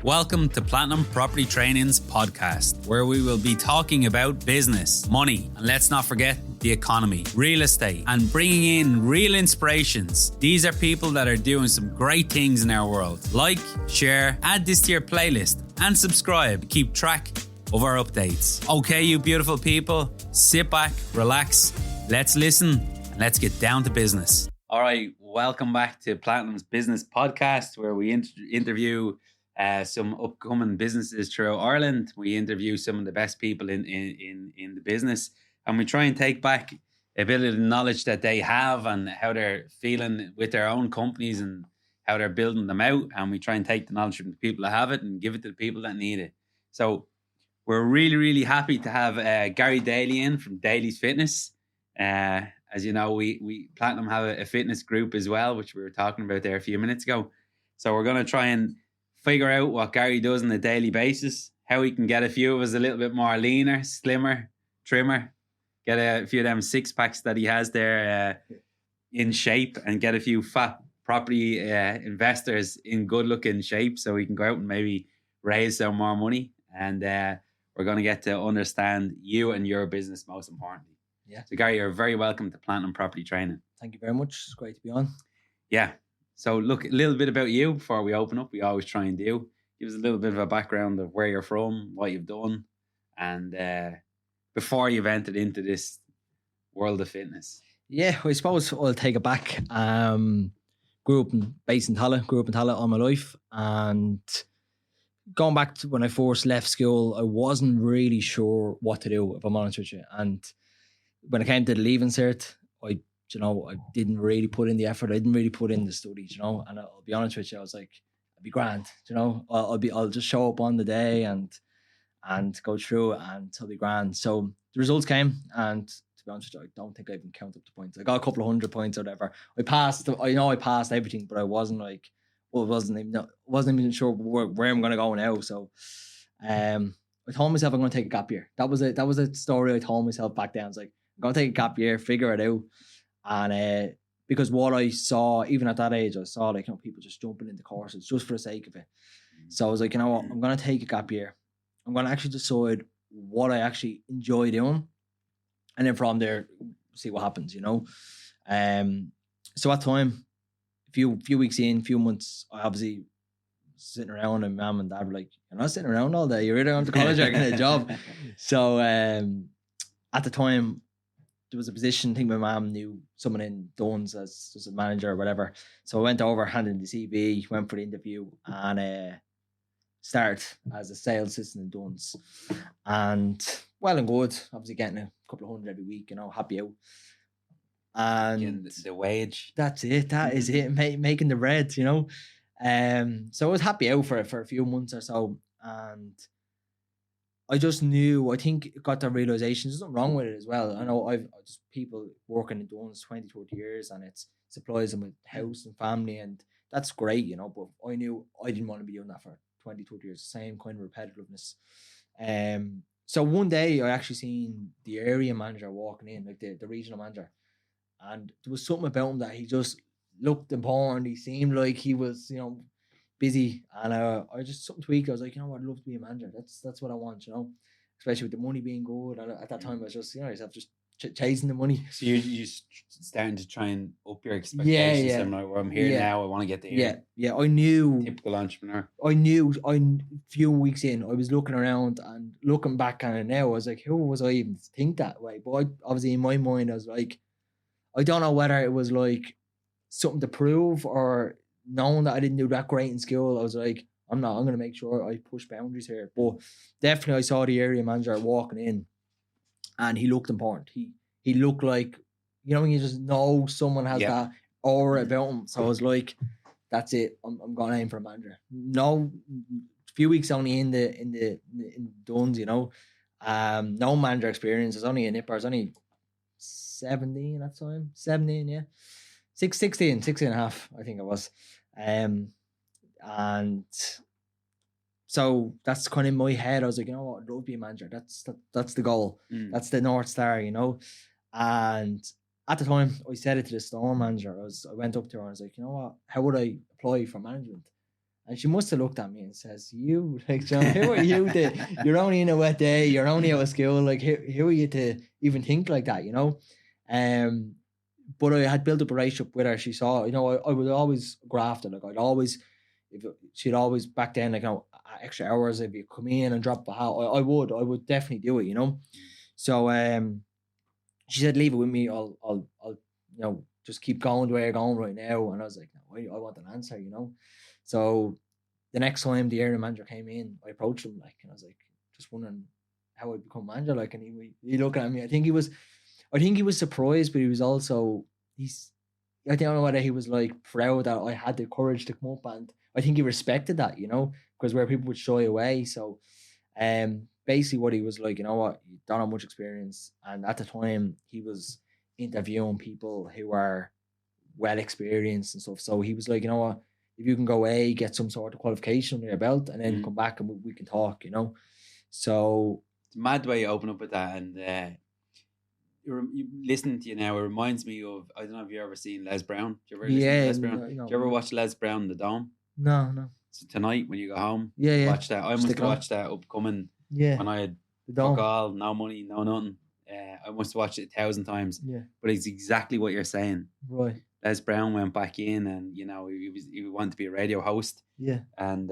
Welcome to Platinum Property Training's podcast, where we will be talking about business, money, and let's not forget the economy, real estate, and bringing in real inspirations. These are people that are doing some great things in our world. Like, share, add this to your playlist, and subscribe. Keep track of our updates. Okay, you beautiful people, sit back, relax, let's listen, and let's get down to business. All right, welcome back to Platinum's Business Podcast, where we interview some upcoming businesses throughout Ireland. We interview some of the best people in the business, and we try and take back a bit of the knowledge that they have and how they're feeling with their own companies and how they're building them out. And we try and take the knowledge from the people that have it and give it to the people that need it. So we're really, really happy to have Garly Daly in from Daly's Fitness. As you know, we Platinum have a fitness group as well, which we were talking about there a few minutes ago. So we're going to try and figure out what Garly does on a daily basis, how we can get a few of us a little bit more leaner, slimmer, trimmer, get a few of them six packs that he has there in shape, and get a few fat property investors in good looking shape so we can go out and maybe raise some more money. And we're going to get to understand you and your business most importantly. Yeah. So Garly, you're very welcome to Platinum Property Training. Thank you very much. It's great to be on. Yeah. So look, a little bit about you before we open up. We always try and do. Give us a little bit of a background of where you're from, what you've done, and before you've entered into this world of fitness. Yeah, I suppose I'll take it back. Grew up in Tallaght all my life, and going back to when I first left school, I wasn't really sure what to do, if I'm honest with you. And when it came to the leaving cert, I didn't really put in the effort. I didn't really put in the studies, and I'll be honest with you, I was like, I'll be grand, I'll just show up on the day and go through it, and it'll be grand. So the results came, and to be honest with you, I don't think I even counted up the points. I got a couple of 100 points or whatever. I passed everything, but I wasn't even sure where I'm going to go now. So I told myself I'm going to take a gap year. That was a story I told myself back then. I was like, I'm going to take a gap year, figure it out. And because what I saw, even at that age, I saw people just jumping into courses just for the sake of it. So I was like, you know what, I'm going to take a gap year. I'm going to actually decide what I actually enjoy doing. And then from there, see what happens, So at time, few weeks in, few months, I obviously sitting around, and mom and dad were like, you're not sitting around all day. You're either going to college or getting a job. So at the time, there was a position, I think my mom knew someone in Duns as a manager or whatever. So I went over, handed in the CV, went for the interview, and started as a sales assistant in Duns. And well and good, obviously getting a couple of hundred every week, happy out. And the wage. That's it. That is it. Making the bread, So I was happy out for a few months or so. And I just knew, I think it got the realization there's nothing wrong with it as well. I know I've just people working in Duns 20, 30 years, and it supplies them with house and family, and that's great, but I knew I didn't want to be doing that for 20, 30 years, the same kind of repetitiveness. So one day I actually seen the area manager walking in, like the regional manager, and there was something about him that he just looked important. He seemed like he was, busy, and I just something tweaked. I was like, what, I'd love to be a manager. That's what I want, especially with the money being good. And at that time, I was just, yourself just chasing the money. So you starting to try and up your expectations. Yeah. I'm like, well, I'm here now. I want to get there. Yeah. I knew. Typical entrepreneur. I knew. Few weeks in, I was looking around and looking back on it now. I was like, who was I even to think that way? But obviously in my mind, I was like, I don't know whether it was like something to prove or knowing that I didn't do that great in school. I was like, I'm going to make sure I push boundaries here. But definitely I saw the area manager walking in, and he looked important. He looked like, when you just know someone has that aura about him. So I was like, that's it. I'm going to aim for a manager. No, few weeks only in Duns, no manager experience. I was only a nipper. I was only 17 at that time. 17, yeah. 16 and a half, I think it was. And so that's kind of in my head. I was like, I'd love to be a manager. That's the goal. That's the North Star, And at the time, I said it to the store manager. I went up to her and I was like, how would I apply for management? And she must have looked at me and says, "You, like, John, who are you to? You're only in a wet day. You're only out of school. Like, who are you to even think like that? You know?" But I had built up a relationship with her. She saw, I would always graft her. Like, she'd always back then, like, extra hours if you come in and drop a hat. I would definitely do it. So she said, "Leave it with me. I'll just keep going the way you're going right now." And I was like, "No, I want an answer. So the next time the area manager came in, I approached him, like, and I was like, just wondering how I'd become manager, like, and he looked at me. I think he was surprised, but he was also, I don't know whether he was like proud that I had the courage to come up, and I think he respected that, because where people would shy away. So basically what he was like, you don't have much experience, and at the time he was interviewing people who are well experienced and stuff. So he was like, you know what, if you can go away, get some sort of qualification under your belt, and then come back and we can talk, So it's mad the way you open up with that, and you listening to you now, it reminds me of, I don't know if you've ever seen Les Brown. Do you ever listen to Les Brown? Do you ever watch Les Brown in the Dome? No. So tonight when you go home, watch that. I must watch that upcoming. When I had fuck all, no money, no nothing. I must watch it 1,000 times. Yeah. But it's exactly what you're saying. Right. Les Brown went back in, and he wanted to be a radio host. Yeah. And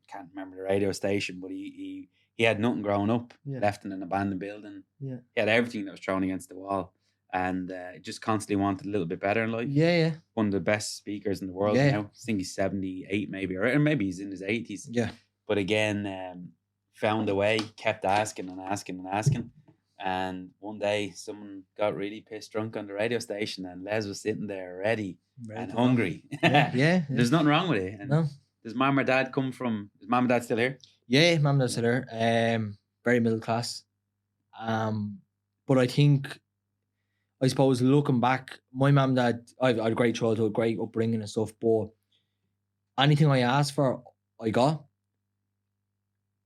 can't remember the radio station, but he had nothing growing up. Yeah. Left in an abandoned building. Yeah. He had everything that was thrown against the wall, and just constantly wanted a little bit better in life. Yeah. One of the best speakers in the world now. I think he's 78 maybe, or maybe he's in his 80s. Yeah. But again, found a way, kept asking and asking and asking. And one day someone got really pissed drunk on the radio station, and Les was sitting there ready and hungry. Yeah. There's nothing wrong with it. And no. Does mom or dad is mom and dad still here? Yeah, mom and dad still here. Very middle class. But I suppose looking back, my mom and dad, I had a great childhood, great upbringing and stuff, but anything I asked for, I got.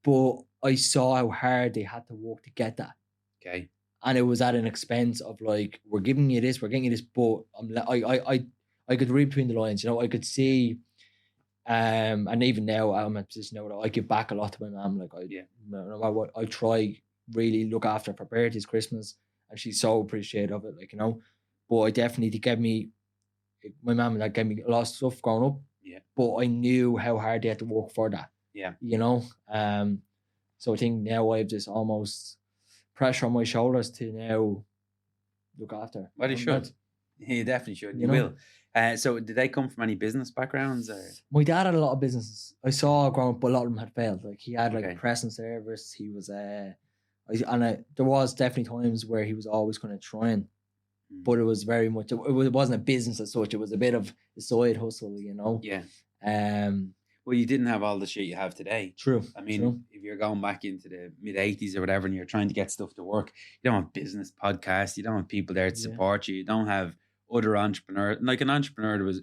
But I saw how hard they had to work to get that. Okay. And it was at an expense of, like, we're giving you this, but I could read between the lines, I could see, and even now I'm in a position now that I give back a lot to my mom. Like, no matter what, I try really look after her for birthdays, Christmas, and she's so appreciative of it, like, but I definitely my mom and dad gave me a lot of stuff growing up. Yeah. But I knew how hard they had to work for that. Yeah. So I think now I have this almost pressure on my shoulders to now look after. Well, you should. You definitely should. You will. So did they come from any business backgrounds? Or? My dad had a lot of businesses. I saw growing up, but a lot of them had failed. Like, he had a press and service. He was there was definitely times where he was always kind of trying, but it was very much, it wasn't a business as such. It was a bit of a side hustle, Yeah. Well, you didn't have all the shit you have today. True. I mean, if you're going back into the mid 80s or whatever, and you're trying to get stuff to work, you don't have business podcasts. You don't have people there to support you. You don't have other entrepreneurs. Like, an entrepreneur was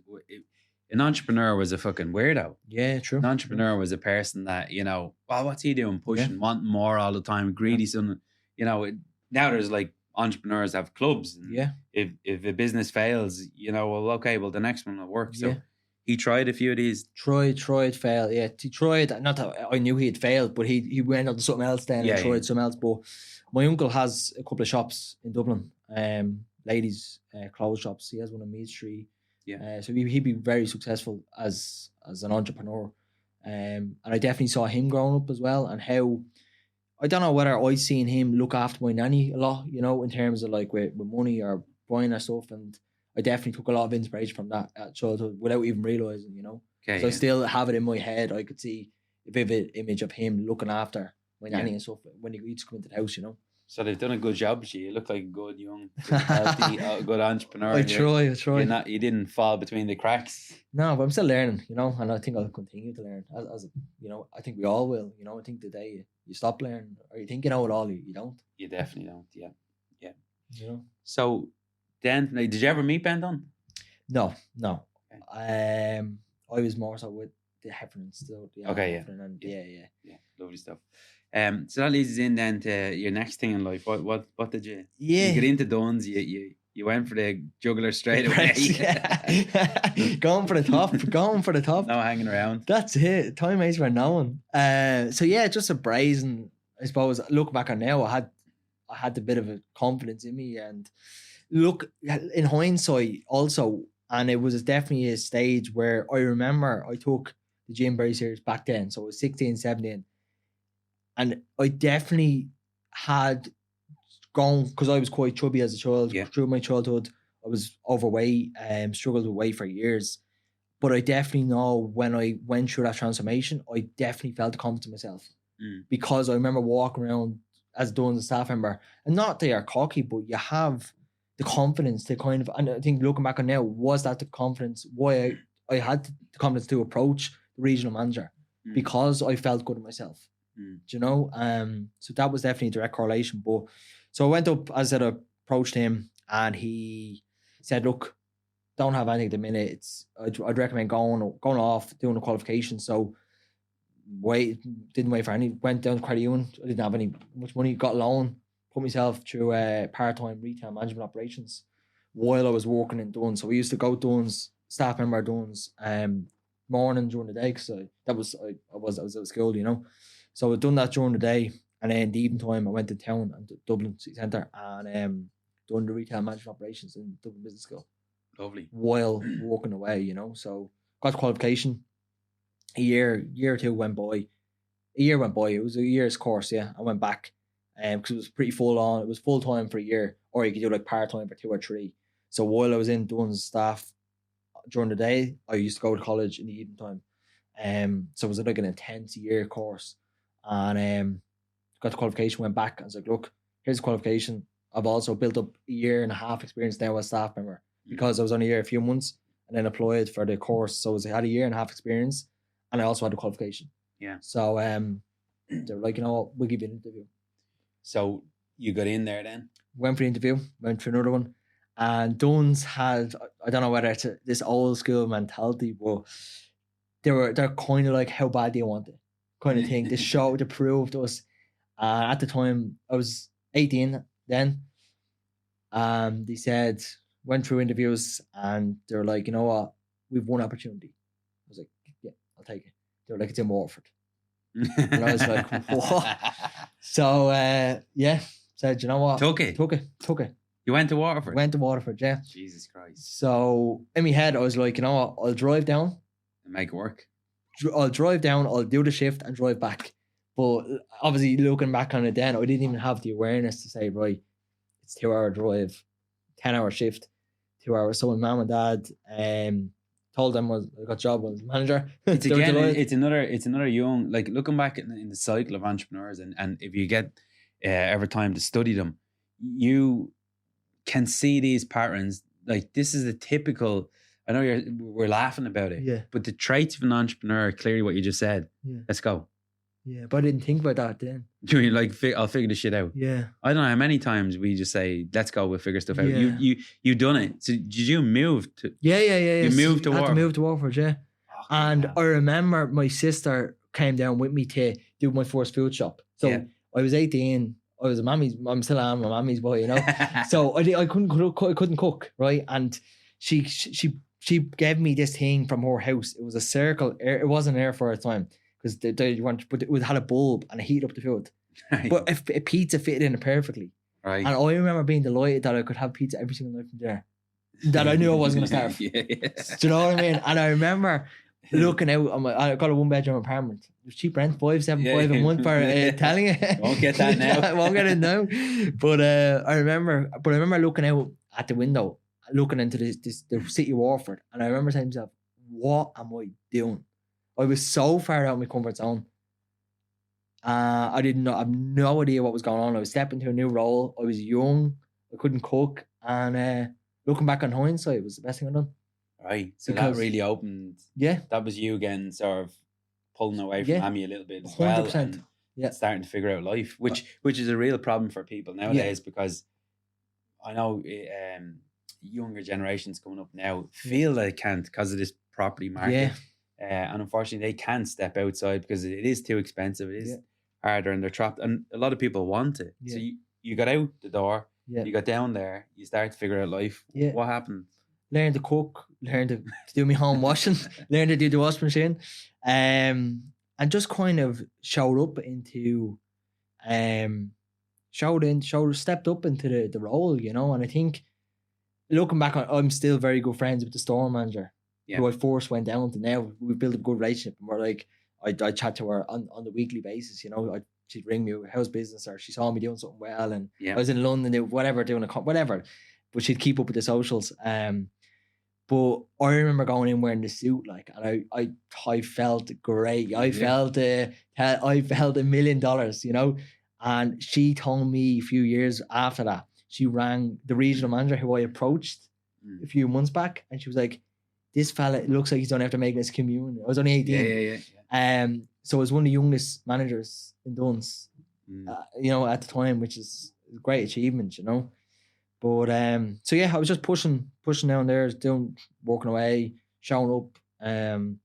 a fucking weirdo. Yeah, true. An entrepreneur was a person that, well, what's he doing? Pushing, wanting more all the time, greedy son. Now there's, like, entrepreneurs have clubs. And if a business fails, well, the next one will work. So he tried a few of these. Tried, failed. Yeah, he tried. Not that I knew he had failed, but he went on to something else then and tried something else. But my uncle has a couple of shops in Dublin, ladies' clothes shops. He has one in Meath Street. Yeah. So he'd be very successful as an entrepreneur. And I definitely saw him growing up as well, and how, I don't know whether I seen him look after my nanny a lot, in terms of, like, with money or buying her stuff. And I definitely took a lot of inspiration from that at childhood without even realising, Okay, so I still have it in my head. I could see a vivid image of him looking after my nanny and stuff when he used to come into the house, So they've done a good job. You look like a good, young, healthy, good entrepreneur. I try. You didn't fall between the cracks. No, but I'm still learning, and I think I'll continue to learn. As I think we all will. I think the day you stop learning, or you think you know it all, you don't. You definitely don't. Yeah. So then, did you ever meet Ben Dunn? No. Okay. I was more so with the Heffernan still. Heffernan, yeah. Lovely stuff. So that leads us in then to your next thing in life. What did you? Yeah. You get into Dunn's. You You went for the juggler straight away. Yeah. Going for the top. No hanging around. That's it. Time waits for no one. So yeah, just a brazen. I suppose. Look back on now, I had a bit of a confidence in me, and look in hindsight also, and it was definitely a stage where I remember I took the gym very serious back then. So I was 16, 17, and I definitely had gone because I was quite chubby as a child. Yeah. Through my childhood, I was overweight and struggled with weight for years. But I definitely know when I went through that transformation, I definitely felt the confidence in myself. Because I remember walking around as doing the staff member, and not that you're cocky, but you have the confidence to kind of, and I think looking back on now, was that the confidence why I had the confidence to approach the regional manager because I felt good in myself. Do you know? So that was definitely a direct correlation. But so I went up, as I said, I approached him, and he said, look, don't have anything at the minute. I'd recommend going off, doing a qualification. So didn't wait for any, went down to credit union. I didn't have any much money, got a loan, put myself through part-time retail management operations while I was working in Duns. So we used to go Duns, staff member Duns, morning during the day, because I was at school, you know. So I'd done that during the day, and then the evening time I went to town and Dublin City Centre and done the retail management operations in Dublin Business School. Lovely. While walking away, you know. So got the qualification. A year or two went by. A year went by. It was a year's course, yeah. I went back because it was pretty full on. It was full time for a year, or you could do like part time for 2 or 3. So while I was in doing staff during the day, I used to go to college in the evening time. So it was like an intense year course, and got the qualification. Went back. I was like, look, here's the qualification. I've also built up a year and a half experience now as staff member because I was only here a few months and then applied for the course. So I had a year and a half experience. And I also had a qualification. Yeah. So they were like, you know what, we'll give you an interview. So you got in there then? Went for the interview, went for another one. And Duns had, I don't know whether it's this old school mentality, but they're kind of like, how bad do you want it? Kind of thing. They showed, they proved to us. At the time, I was 18 then. They said, went through interviews, and they were like, you know what, we've one opportunity. I was like, yeah, I'll take it. They were like, it's in Waterford. And I was like, what? So, yeah, said, you know what? Took it. You went to Waterford? Went to Waterford, yeah. Jesus Christ. So, in my head, I was like, you know what? I'll drive down. And make it work. I'll drive down, I'll do the shift and drive back. But obviously, looking back on it then, I didn't even have the awareness to say, right, it's 2-hour drive, 10-hour shift, 2 hours. So, when mum and dad told them I got a job as manager. It's another young, like looking back in the cycle of entrepreneurs, and if you get ever time to study them, you can see these patterns. Like this is a typical, I know we're laughing about it, yeah, but the traits of an entrepreneur are clearly what you just said. Yeah. Let's go. Yeah, but I didn't think about that then. You're like, I'll figure this shit out. Yeah. I don't know how many times we just say, let's go, we'll figure stuff out. Yeah. You done it. So did you move to? Yeah. You moved to Waterford? I had to move to Waterford, yeah. Oh, and God. I remember my sister came down with me to do my first food shop. So Yeah. I was 18. I was I'm still am my mammy's boy, you know. So I couldn't cook, right? And she gave me this thing from her house. It was a circle. It wasn't air for a time because but it had a bulb and it heated up the food. Right. But a pizza fitted in it perfectly. Right. And I remember being delighted that I could have pizza every single night from there. That I knew I wasn't going to starve. Yeah. Do you know what I mean? And I remember looking out on I got a 1-bedroom apartment. It was cheap rent, 575 a month for telling you. Won't get that now. I won't get it now. But I remember looking out at the window, looking into the city of Waterford, and I remember saying to myself, "What am I doing?" I was so far out of my comfort zone. I have no idea what was going on. I was stepping into a new role. I was young. I couldn't cook, and looking back on hindsight, it was the best thing I've done. Right. So Because- that really opened. Yeah. That was you again, sort of pulling away from Yeah. Amy a little bit as well, 100%. and Yeah. starting to figure out life, which is a real problem for people nowadays, because I know younger generations coming up now feel they can't because of this property market. Yeah. And unfortunately, they can't step outside because it is too expensive. It is Yeah. harder, and they're trapped. And a lot of people want it. So Yeah. you got out the door, Yeah. You got down there, you started to figure out life. Yeah. What happened? Learn to cook, learn to do my home washing, learn to do the washing machine, and just kind of showed up into, stepped up into the role, you know. And I think looking back on, I'm still very good friends with the store manager, who I first went down to. Now we've built a good relationship, and we're like, I chat to her on the weekly basis, you know. She'd ring me, how's business, or she saw me doing something well, and I was in London, whatever, doing whatever, but she'd keep up with the socials. But I remember going in wearing the suit, like, and I felt great. I felt $1 million, you know. And she told me a few years after that, she rang the regional manager who I approached a few months back, and she was like, "This fella, it looks like he's don't have to make his commune." I was only 18. So I was one of the youngest managers in Duns, you know, at the time, which is a great achievement, you know. But so yeah, I was just pushing down there, working away, showing up, and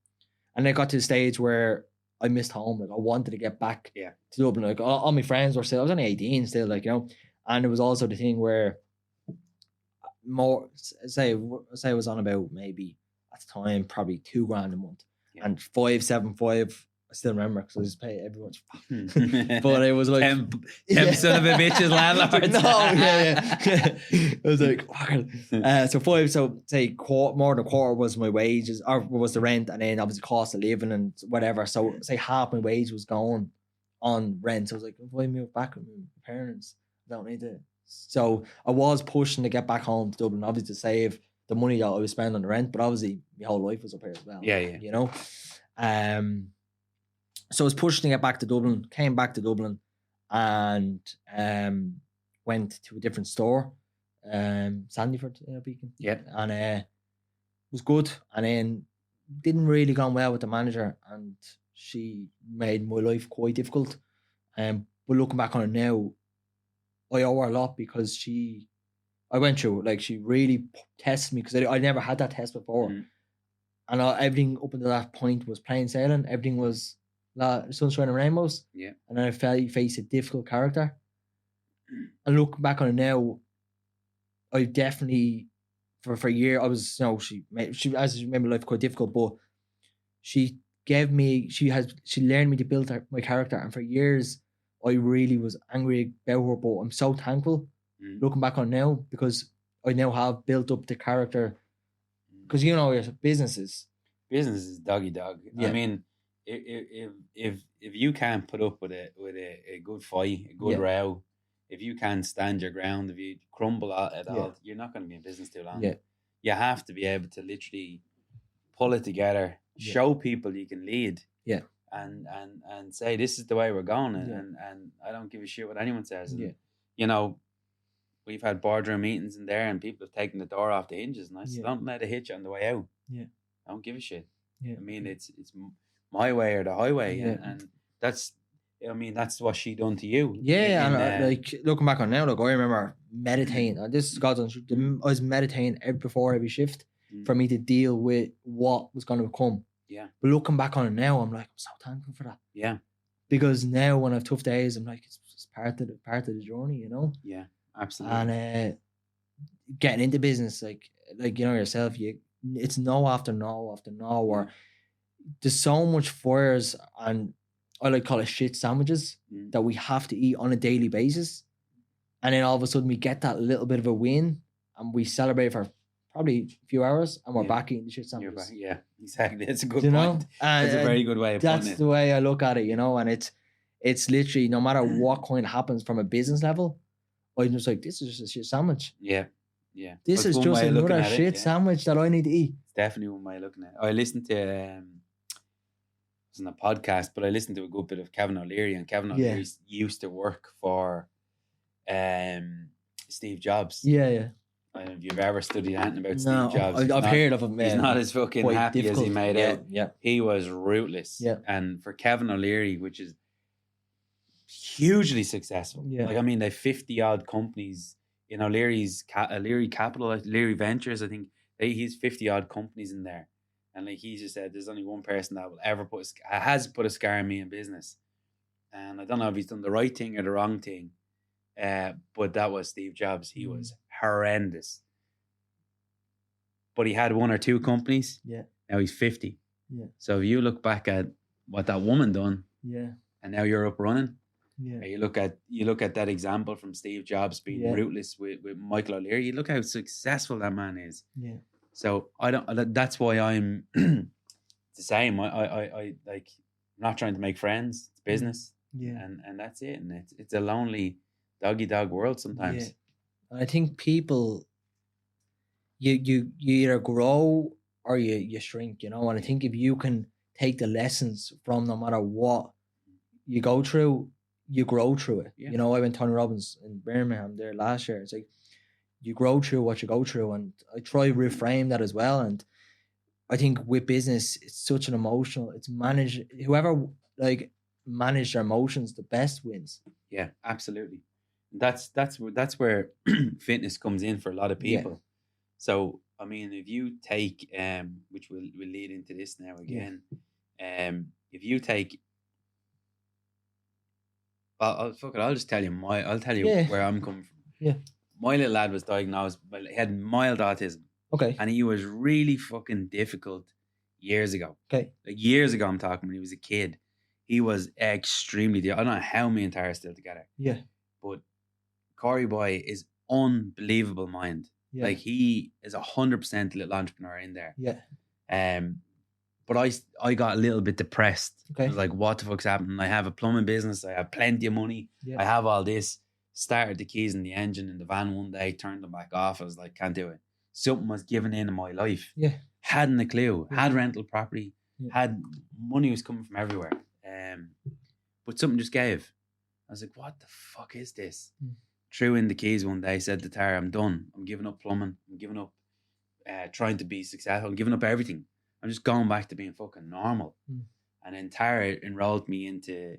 I got to the stage where I missed home. Like, I wanted to get back to Dublin. Like, all my friends were still, I was only 18 still, like, you know. And it was also the thing where say I was on about, maybe at the time, probably $2,000 a month, and 575. I still remember, because I just pay everyone's. But it was like 10 son of a bitch's landlords. It was like, so 5. So say more than a quarter was my wages, or was the rent, and then obviously cost of living and whatever. So say half my wage was going on rent. So I was like, if I move back with my parents, I don't need to. So I was pushing to get back home to Dublin, obviously to save the money that I was spending on the rent. But obviously my whole life was up here as well. You know. So I was pushing to get back to Dublin, came back to Dublin, and went to a different store, Sandyford, Beacon. And it was good. And then didn't really go well with the manager, and she made my life quite difficult. But looking back on it now, I owe her a lot, because I went through, like, she really tested me, because I never had that test before. And everything up until that point was plain sailing. Everything was sunshine and rainbows. And then I faced a difficult character. And looking back on it now, I definitely, for a year, I was, you know, she as you made my life quite difficult, but she learned me to build my character. And for years, I really was angry about her, but I'm so thankful looking back on it now, because I now have built up the character. Because, you know, your business is doggy dog. I mean, if you can't put up with a good fight, a good row, if you can't stand your ground, if you crumble at all, you're not going to be in business too long. You have to be able to literally pull it together, show people you can lead, and say, this is the way we're going, and I don't give a shit what anyone says. And, you know, we've had boardroom meetings in there, and people have taken the door off the hinges, and I said, don't let it hit you on the way out. I don't give a shit. I mean, it's my way or the highway, and that's, I mean, that's what she done to you. Like, looking back on now, like, I remember meditating. This is God's honest truth. I was meditating before every shift for me to deal with what was going to come. But looking back on it now, I'm like, I'm so thankful for that. Because now when I have tough days, I'm like, it's part of the journey, you know. Absolutely. And getting into business, like, you know yourself, it's no after no after no, or there's so much fires, and I like call it shit sandwiches that we have to eat on a daily basis. And then all of a sudden we get that little bit of a win, and we celebrate for probably a few hours, and we're back eating the shit sandwiches. Yeah, exactly. It's a good point. That's a very good way of putting it. That's the way I look at it, you know. And it's literally, no matter what kind of happens from a business level, I'm just like, this is just a shit sandwich. This is just another shit sandwich that I need to eat. It's definitely one way of looking at it. I listened to it wasn't a podcast, but I listened to a good bit of Kevin O'Leary, and Kevin O'Leary used to work for Steve Jobs. I don't know if you've ever studied anything about Steve Jobs. I've heard of him. He's not as fucking happy difficult. As he made out. He was ruthless. And for Kevin O'Leary, which is hugely successful. Like, I mean, they 50 odd companies in O'Leary's O'Leary Capital, O'Leary Ventures. I think he's 50 odd companies in there. And like he just said, there's only one person that will ever has put a scar on me in business. And I don't know if he's done the right thing or the wrong thing, But that was Steve Jobs. He Mm. was horrendous. But he had one or two companies. Yeah. Now he's 50. Yeah. So if you look back at what that woman done, Yeah. and now you're up running. Yeah. You look at that example from Steve Jobs being ruthless with Michael O'Leary. You look how successful that man is. Yeah. So that's why I'm the same. I like not trying to make friends. It's business. Yeah. And that's it. And it's a lonely doggy dog world sometimes. Yeah. I think people, you either grow or you shrink, and I think if you can take the lessons from no matter what you go through, you grow through it. Yeah. I went Tony Robbins in Birmingham there last year. It's like you grow through what you go through, and I try to reframe that as well. And I think with business, it's such an emotional. It's managed. Whoever manage their emotions the best wins. Yeah, absolutely. That's where fitness comes in for a lot of people. Yeah. So I mean, if you take which will lead into this now again, if you take, I'll just tell you I'll tell you where I'm coming from. Yeah. My little lad was diagnosed. Well, he had mild autism. Okay. And he was really fucking difficult years ago. Okay. Like years ago, I'm talking when he was a kid. He was extremely difficult. I don't know how me and Tara are still together. Yeah. But Corey Boy is unbelievable mind. Yeah. Like he is 100% little entrepreneur in there. Yeah. But I got a little bit depressed. Okay. I was like, what the fuck's happening? I have a plumbing business. I have plenty of money. Yeah. I have all this. Started the keys in the engine in the van one day, turned them back off. I was like, can't do it. Something was given in my life. Yeah. Hadn't a clue. Yeah. Had rental property. Yeah. Had money was coming from everywhere. But something just gave. I was like, what the fuck is this? Threw in the keys one day, said to Tara, I'm done. I'm giving up plumbing. I'm giving up trying to be successful. I'm giving up everything. I'm just going back to being fucking normal. And then Tara enrolled me into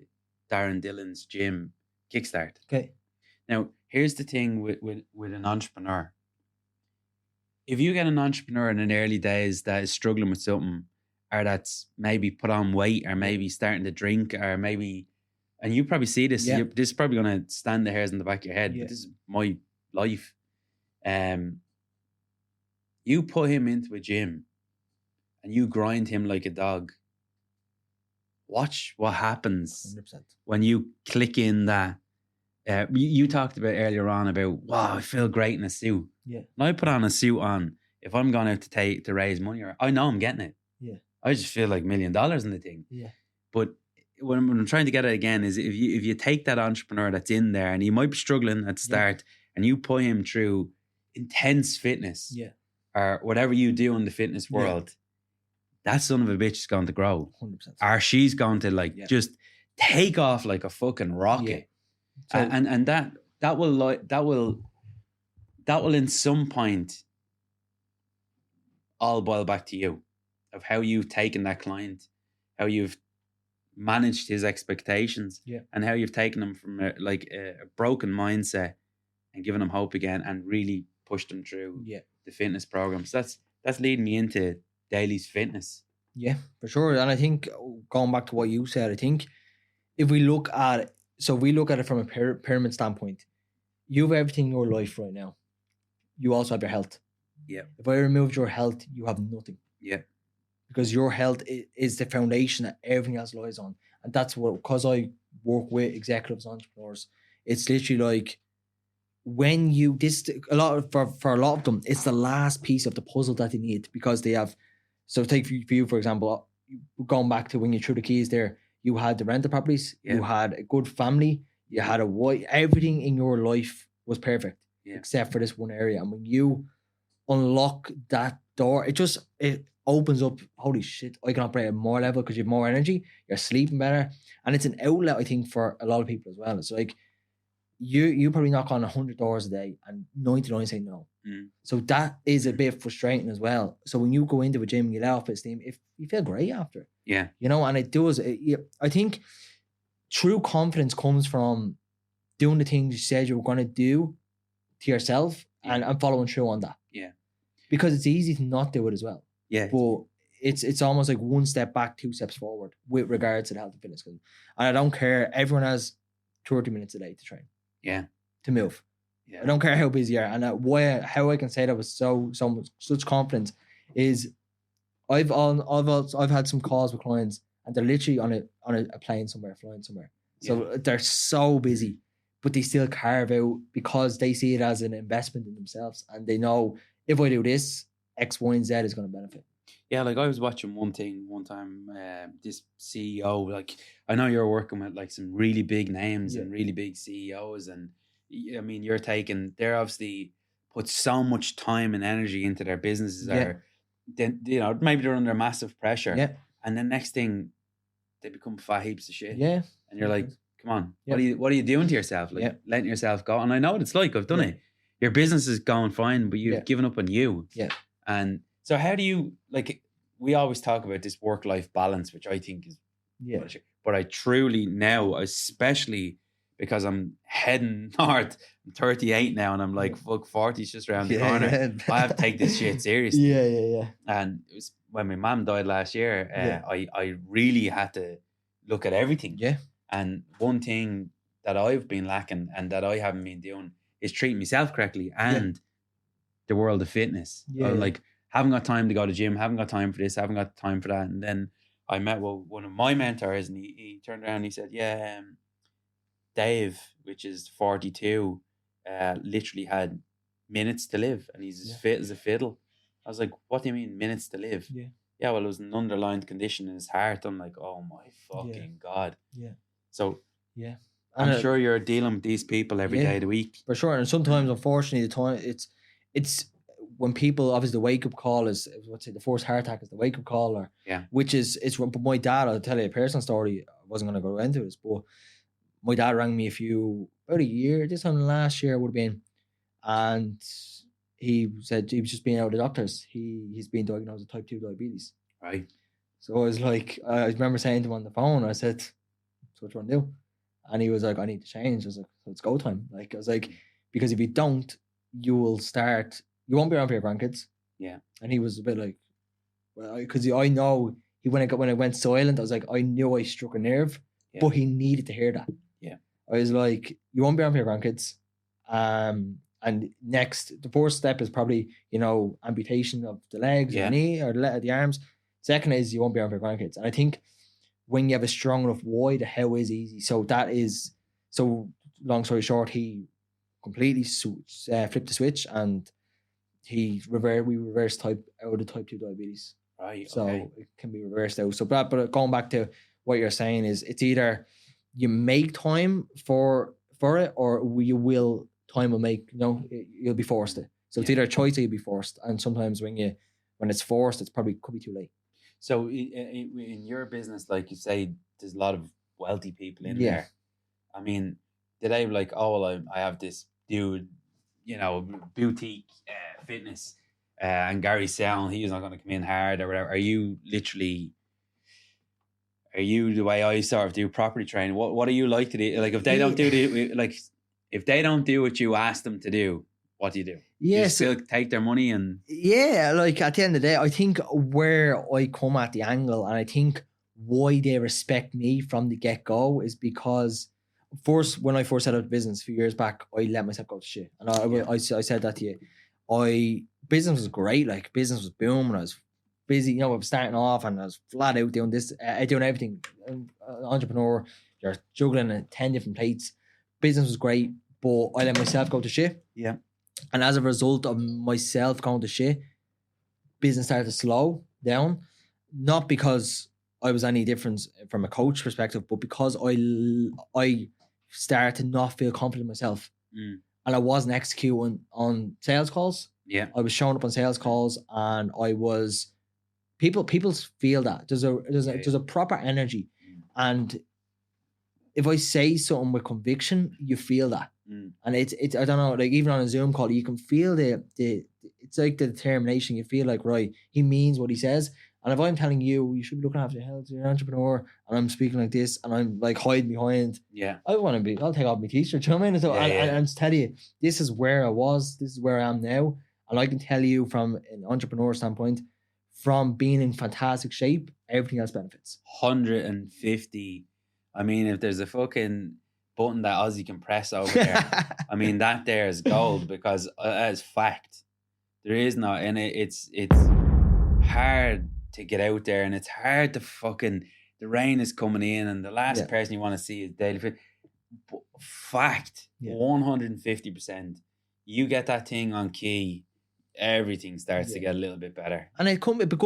Darren Dillon's gym Kickstart. Okay. Now, here's the thing with an entrepreneur. If you get an entrepreneur in the early days that is struggling with something, or that's maybe put on weight, or maybe starting to drink, or maybe, and you probably see this, this is probably going to stand the hairs in the back of your head, but this is my life. You put him into a gym and you grind him like a dog. Watch what happens 100%. When you click in that. You talked about earlier on about, wow, I feel great in a suit. Yeah. When I put on a suit on, if I'm going out to raise money, I know I'm getting it. Yeah. I just feel like $1 million in the thing. Yeah. But what I'm trying to get at again is if you take that entrepreneur that's in there and he might be struggling at the start and you put him through intense fitness or whatever you do in the fitness world, that son of a bitch is going to grow. 100%. Or she's going to just take off like a fucking rocket. Yeah. So, and that will in some point all boil back to you of how you've taken that client, how you've managed his expectations, and how you've taken him from a broken mindset and given him hope again and really pushed him through the fitness program. So that's leading me into Daly's fitness. Yeah, for sure. And I think going back to what you said, I think if we look at it, so we look at it from a pyramid standpoint. You have everything in your life right now. You also have your health. Yeah. If I removed your health, you have nothing. Yeah. Because your health is the foundation that everything else lies on. And that's what, because I work with executives, entrepreneurs, it's literally like when you, for a lot of them, it's the last piece of the puzzle that they need because they have, so take for you, for example, going back to when you threw the keys there, you had the rental properties, you had a good family, you had a wife, everything in your life was perfect except for this one area. And when you unlock that door, it opens up, holy shit, I can operate at more level because you have more energy, you're sleeping better. And it's an outlet, I think, for a lot of people as well. It's like you probably knock on 100 doors a day and 99 say no. So that is a bit frustrating as well. So when you go into a gym and you let off esteem, if you feel great after. Yeah. And it does. I think true confidence comes from doing the things you said you were going to do to yourself and following through on that. Yeah. Because it's easy to not do it as well. Yeah. But it's almost like one step back, 2 steps forward with regards to the health and fitness. And I don't care. Everyone has 30 minutes a day to train. Yeah. to move. Yeah. I don't care how busy you are. And how I can say that with such confidence is I've had some calls with clients and they're literally on a plane somewhere, flying somewhere. So they're so busy, but they still carve out because they see it as an investment in themselves, and they know if I do this, X, Y, and Z is going to benefit. Yeah, like I was watching one thing one time. This CEO, like I know you're working with like some really big names and really big CEOs, and I mean they're obviously put so much time and energy into their businesses. Or then maybe they're under massive pressure, and then next thing they become fat heaps of shit. Yeah, and you're like, come on, what are you doing to yourself? Like letting yourself go. And I know what it's like. I've done it. Your business is going fine, but you've given up on you. Yeah, and so how do you like? We always talk about this work-life balance, which I think is bullshit. But I truly now, especially because I'm heading north, I'm 38 now, and I'm like, fuck, 40's just around the corner. I have to take this shit seriously. Yeah. And it was when my mum died last year, I really had to look at everything. Yeah. And one thing that I've been lacking and that I haven't been doing is treating myself correctly and the world of fitness. Yeah. I'm like, haven't got time to go to gym, haven't got time for this, haven't got time for that. And then I met one of my mentors, and he turned around and he said, Dave, which is 42, literally had minutes to live, and he's as fit as a fiddle. I was like, what do you mean minutes to live? Yeah, well, it was an underlying condition in his heart. I'm like, oh my fucking God. Yeah. So and I'm sure you're dealing with these people every day of the week. For sure. And sometimes, unfortunately, it's when people, obviously the wake up call is, let's say the first heart attack is the wake up call, or which is, it's but my dad, I'll tell you a personal story. I wasn't going to go into this, but my dad rang me about a year, this time last year would have been, and he said he was just being out of the doctors. He's been diagnosed with type 2 diabetes. Right. So I was like, I remember saying to him on the phone, I said, so what do you want to do? And he was like, I need to change. I was like, so it's go time. Like, I was like, because if you don't, you won't be around for your grandkids. Yeah. And he was a bit like, well, because I know when I went silent, I was like, I knew I struck a nerve, but he needed to hear that. Yeah. I was like, you won't be around for your grandkids. And next, the first step is probably, amputation of the legs, or the knee, or the arms. Second is you won't be around for your grandkids. And I think when you have a strong enough why, the how is easy. So long story short, he completely flipped the switch, and we reversed type 2 diabetes. Right. So it can be reversed out. So but going back to what you're saying is, it's either you make time for it, or time will make, you'll be forced to. So it's either a choice or you'll be forced. And sometimes when it's forced, it's probably could be too late. So in your business, like you say, there's a lot of wealthy people in there. I mean, did I like, I have this dude, boutique fitness, and Garly Started, he's not going to come in hard or whatever. Are you the way I sort of do property training? What do you like to do? Like if they don't if they don't do what you ask them to do, what do you do? You still take their money and... Yeah, like at the end of the day, I think where I come at the angle, and I think why they respect me from the get-go, is because when I first set up the business a few years back, I let myself go to shit. And I said that to you. Business was great, like business was booming. I was busy, I was starting off, and I was flat out doing this, doing everything. An entrepreneur, you're juggling at 10 different plates. Business was great, but I let myself go to shit. Yeah. And as a result of myself going to shit, business started to slow down. Not because I was any different from a coach perspective, but because I started to not feel confident in myself. And I wasn't executing on sales calls. Yeah. I was showing up on sales calls, and I was... People feel that. There's a proper energy. And if I say something with conviction, you feel that. And it's I don't know, like even on a Zoom call, you can feel the it's like the determination. You feel like, right, he means what he says. And if I'm telling you should be looking after your health, you're an entrepreneur, and I'm speaking like this, and I'm like hiding behind, I'll take off my t-shirt, you know what I mean? So and tell you, this is where I was, this is where I am now. And I can tell you from an entrepreneur standpoint, from being in fantastic shape, everything else benefits. 150. I mean, if there's a fucking button that Aussie can press over there, I mean, that there is gold, because that is fact. There is not, and it's hard to get out there, and it's hard to fucking, the rain is coming in, and the last person you want to see is Daly. But fact, 150%. You get that thing on key, everything starts to get a little bit better. And it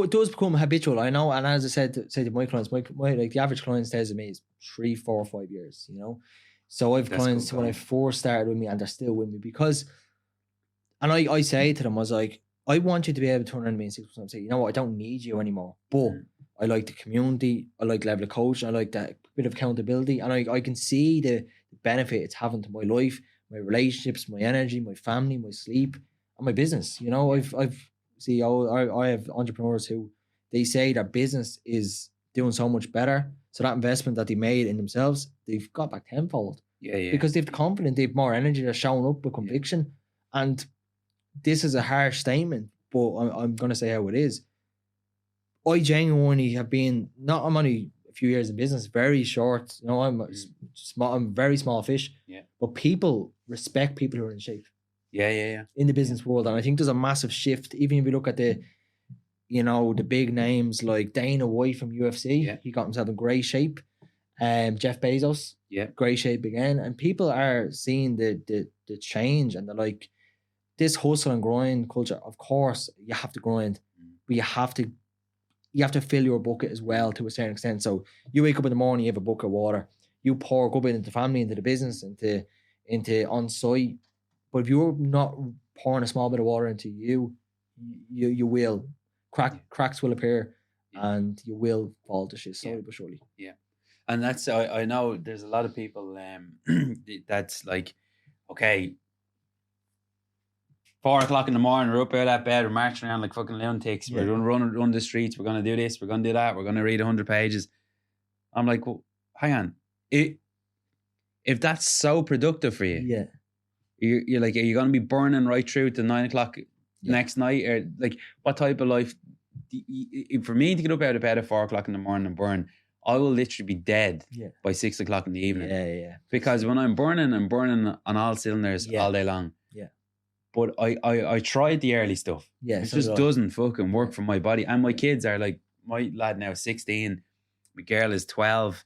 does become habitual, I know. And as I said to my clients, my like the average client stays with me is 3, 4, 5 years, you know. So I've clients when I first started with me, and they're still with me because, and I say to them, I was like, I want you to be able to turn around to me in 6 months and say, you know what, I don't need you anymore. But I like the community, I like level of coaching, I like that bit of accountability, and I can see the benefit it's having to my life, my relationships, my energy, my family, my sleep, and my business. You know, I have entrepreneurs who they say their business is doing so much better. So that investment that they made in themselves, they've got back tenfold. Yeah. Because they've the confidence, they've more energy, they're showing up with conviction. And this is a harsh statement, but I'm going to say how it is. I genuinely have been, I'm only a few years in business, very short. You know, I'm very small fish. Yeah. But people respect people who are in shape. Yeah. In the business world. And I think there's a massive shift. Even if you look at the big names like Dana White from UFC, he got himself in great shape. Jeff Bezos, great shape again. And people are seeing the change, and they're like, this hustle and grind culture, of course you have to grind, but you have to fill your bucket as well to a certain extent. So you wake up in the morning, you have a bucket of water, you pour a good bit into the family, into the business, into on site. But if you're not pouring a small bit of water into you will cracks will appear, and you will fall to shit slowly but surely. Yeah, and that's I know there's a lot of people that's like, okay, 4 o'clock in the morning, we're up out of that bed, we're marching around like fucking lunatics, we're going to run the streets, we're going to do this, we're going to do that, we're going to read 100 pages. I'm like, well, hang on. If that's so productive for you, you're like, are you going to be burning right through to 9 o'clock next night? Or like, what type of life? For me to get up out of bed at 4 o'clock in the morning and burn, I will literally be dead by 6 o'clock in the evening. Yeah. Because when I'm burning on all cylinders all day long. But I tried the early stuff. Yeah, it just doesn't fucking work for my body. And my kids are like, my lad now is 16, my girl is 12.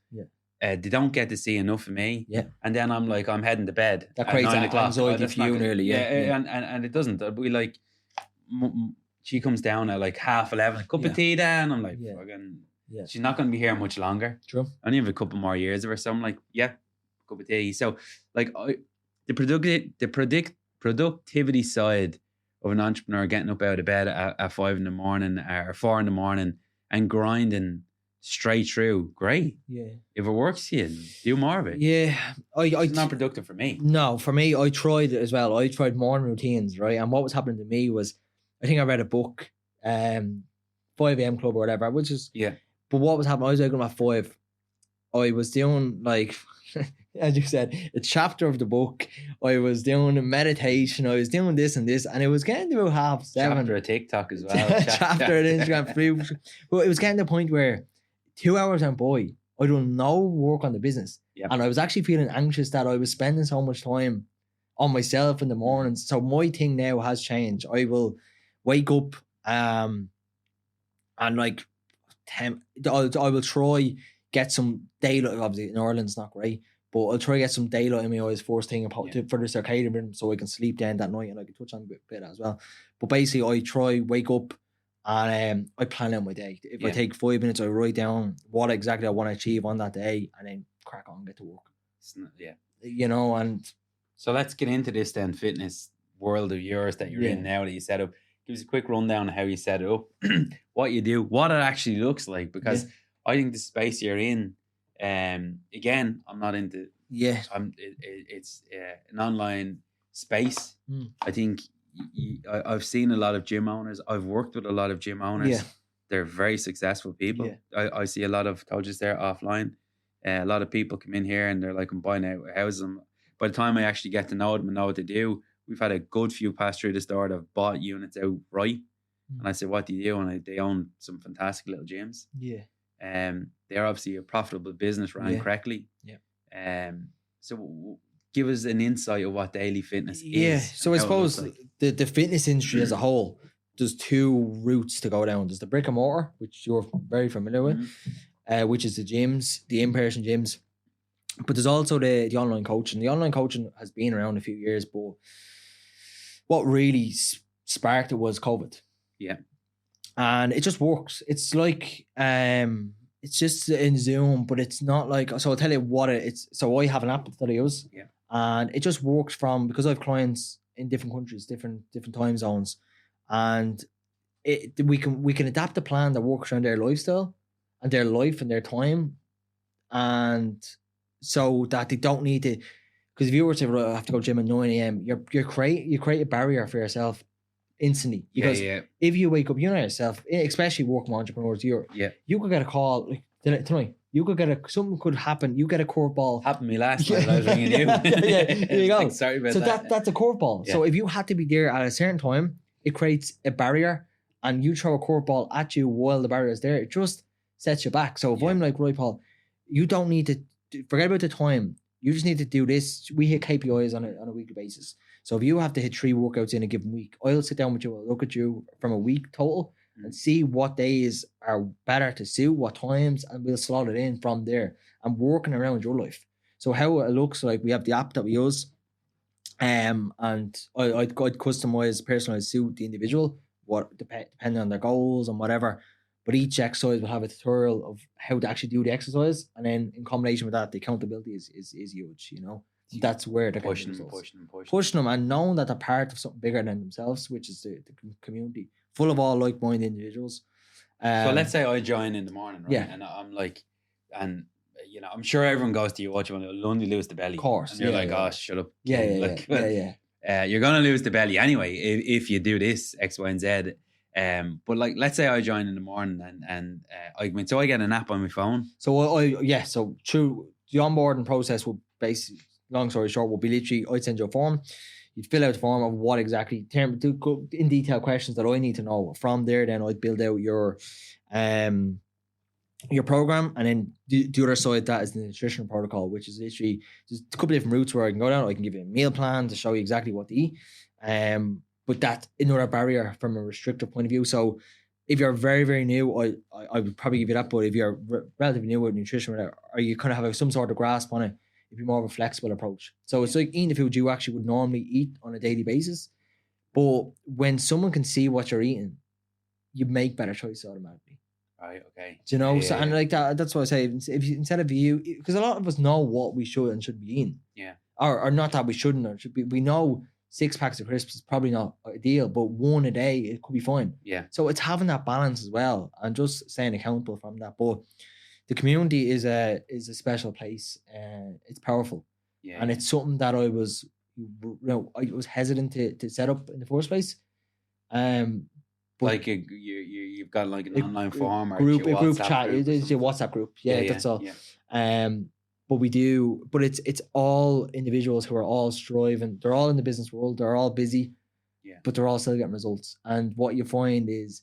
They don't get to see enough of me. And then I'm like, I'm heading to bed. That creates anxiety for you nearly. And it doesn't. We like, she comes down at like 11:30, a cup of tea then. I'm like, fucking, she's not going to be here much longer. True. I only have a couple more years of her. So I'm like, cup of tea. So like, the productivity side of an entrepreneur, getting up out of bed at 5 in the morning or 4 in the morning and grinding straight through, great. If it works for you, do more of it. It's not productive for me. No, for me, I tried it as well. I tried morning routines, right? And what was happening to me was, I think I read a book, 5 a.m. Club or whatever, which is but what was happening, I was waking up at 5. I was doing like as you said, a chapter of the book. I was doing a meditation. I was doing this and this, and it was getting to about 7:30. Chapter of TikTok as well. Chapter of Instagram. But it was getting to the point where 2 hours went by. I done no work on the business, and I was actually feeling anxious that I was spending so much time on myself in the mornings. So my thing now has changed. I will wake up, and like I will try get some daylight. Obviously, in Ireland it's not great. But I'll try to get some daylight in my eyes first thing for the circadian rhythm, so I can sleep then that night, and I can touch on a bit as well. But basically, I try wake up and I plan out my day. If I take 5 minutes, I write down what exactly I want to achieve on that day, and then crack on, get to work. You know, and so let's get into this then fitness world of yours that you're in now that you set up. Give us a quick rundown of how you set it up, what you do, what it actually looks like, because I think the space you're in. Again, I'm not into. It's an online space. I think I've seen a lot of gym owners. I've worked with a lot of gym owners. They're very successful people. I see a lot of coaches there offline. A lot of people come in here and they're like, I'm buying out houses. By the time I actually get to know them and know what to do, we've had a good few pass through the store that have bought units outright. And I said, what do you do? And they own some fantastic little gyms. They're obviously a profitable business ran correctly. give us an insight of what daily fitness Yeah, is. so I suppose the fitness industry as a whole, there's two routes to go down. There's the brick and mortar, which you're very familiar with, which is the gyms, the in-person gyms. But there's also the online coaching. The online coaching has been around a few years, but what really sparked it was COVID. Yeah. And it just works. It's like it's just in Zoom, but it's not like, so I'll tell you what it's. So I have an app that I use. Yeah. And it just works because I have clients in different countries, different time zones. And we can adapt a plan that works around their lifestyle and their life and their time. And so that they don't need to, because if you were to have to go gym at 9 a.m., you create a barrier for yourself instantly. Because if you wake up, you know yourself, especially working entrepreneurs, you could get a call like tonight. You could get something could happen. You get a curveball. Happened to me last night. I was ringing you. There you go. Like, sorry about that. So that's a curveball. Yeah. So if you had to be there at a certain time, it creates a barrier, and you throw a curveball at you while the barrier is there. It just sets you back. So if I'm like, right, Paul, you don't need to forget about the time. You just need to do this. We hit KPIs on a weekly basis. So if you have to hit 3 workouts in a given week, I'll sit down with you, I'll look at you from a week total and see what days are better to suit, what times, and we'll slot it in from there. I'm working around your life. So how it looks like, we have the app that we use, and I'd customize, personalize, suit the individual, depending on their goals and whatever. But each exercise will have a tutorial of how to actually do the exercise, and then in combination with that, the accountability is huge. You know, that's where they're pushing them, and knowing that they're part of something bigger than themselves, which is the community, full of all like-minded individuals. So let's say I join in the morning, right? Yeah. And I'm like, and you know, I'm sure everyone goes to you, what you want to only lose the belly. Of course. And you're like, oh, shut up. Yeah. You're gonna lose the belly anyway if you do this X, Y, and Z. But like, let's say I join in the morning and I get an app on my phone. So through the onboarding process will basically, long story short, will be literally, I'd send you a form. You'd fill out the form of what exactly, go in detail questions that I need to know. From there, then I'd build out your program, and then the other side of that is the nutrition protocol, which is literally there's a couple of different routes where I can go down. I can give you a meal plan to show you exactly what to eat. But that's another barrier from a restrictive point of view. So if you're very, very new, I would probably give you that. But if you're relatively new with nutrition, or you kind of have some sort of grasp on it, it'd be more of a flexible approach. So it's like eating the food you actually would normally eat on a daily basis. But when someone can see what you're eating, you make better choices automatically. Right, okay. Do you know? And like that's what I say. If you, instead of you, because a lot of us know what we should and should be eating. Yeah. Or not that we shouldn't or should be. We know 6 packs of crisps is probably not ideal, but 1 a day, it could be fine. Yeah. So it's having that balance as well, and just staying accountable from that. But the community is a special place, and it's powerful. Yeah. And it's something that I was hesitant to set up in the first place. Like you've got like an online forum or a group chat. It's a WhatsApp group. Yeah, that's all. Yeah. But we do, but it's all individuals who are all striving. They're all in the business world. They're all busy, but they're all still getting results. And what you find is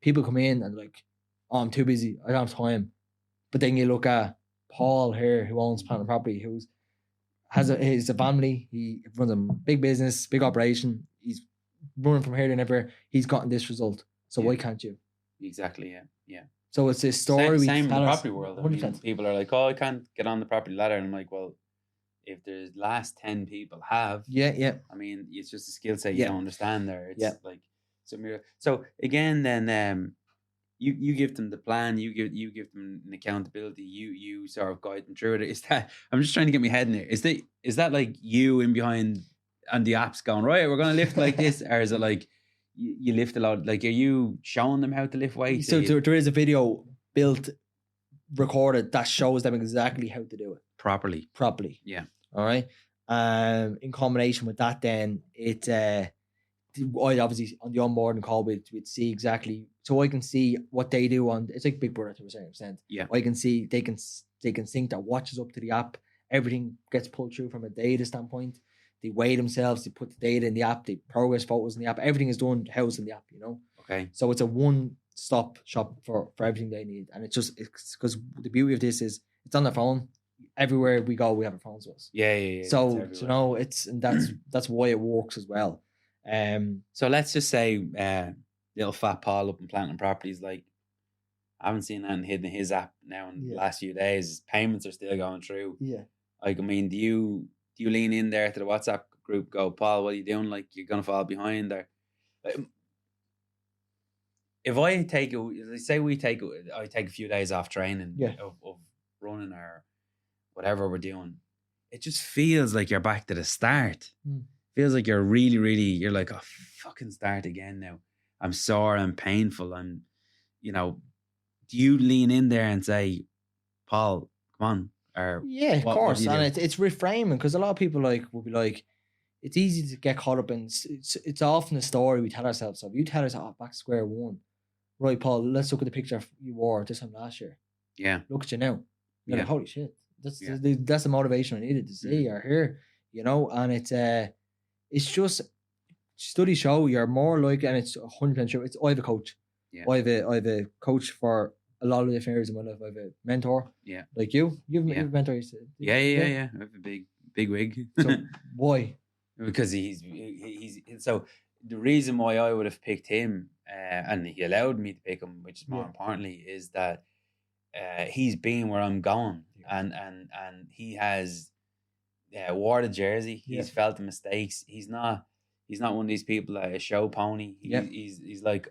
people come in and like, oh, I'm too busy. I don't have time. But then you look at Paul here, who owns Planet Property, he's a family. He runs a big business, big operation. He's running from here to everywhere. He's gotten this result. So why can't you? Exactly. Yeah. So it's a story. Same in the property world. I mean, people are like, oh, I can't get on the property ladder. And I'm like, well, if there's last 10 people have. Yeah. I mean, it's just a skill set you don't understand there. It's like, so again, then you give them the plan, you give them an accountability, you sort of guide them through it. Is that, I'm just trying to get my head in there. Is that like you in behind and the app's going, right, we're going to lift like this? Or is it like, you lift a lot? Like, are you showing them how to lift weights? So there is a video recorded that shows them exactly how to do it properly. Yeah. All right. In combination with that, then it I obviously on the onboarding call we'd see exactly, so I can see what they do on. It's like Big Brother to a certain extent. Yeah. I can see they can sync their watches up to the app. Everything gets pulled through from a data standpoint. They weigh themselves, they put the data in the app, they progress photos in the app. Everything is done housed in the app, you know? Okay. So it's a one-stop shop for everything they need. And it's because the beauty of this is it's on their phone. everywhere we go, we have our phones with us. Yeah. So you know, that's why it works as well. So let's just say little fat Paul up in Planting Properties, like, I haven't seen anything hidden in his app now in the last few days. His payments are still going through. Yeah. Like, I mean, do you lean in there to the WhatsApp group, go, Paul, what are you doing? Like, you're gonna fall behind. Or if I take I take a few days off training of running or whatever we're doing, it just feels like you're back to the start. Feels like you're really, really, you're like, oh, fucking start again now. I'm sore, I'm painful, I'm, you know. Do you lean in there and say, Paul, come on? Or yeah, of course. And it's reframing, because a lot of people will be like, it's easy to get caught up in, it's often a story we tell ourselves. So if you tell us, back to square one, right, Paul, let's look at the picture you wore this time last year. Yeah. Look at you now. You're like, holy shit. That's the motivation I needed to see or hear, you know. And it's just, studies show you're more like, and it's 100% true. I have a coach. Yeah. I have a coach for a lot of different areas in my life. I have a mentor. Yeah. Like you have a mentor. Yeah. I have a big wig. So why? Because he's so the reason why I would have picked him, and he allowed me to pick him, which is more importantly, is that he's been where I'm going, and he has wore the jersey. He's felt the mistakes. He's not one of these people that is a show pony. He's like,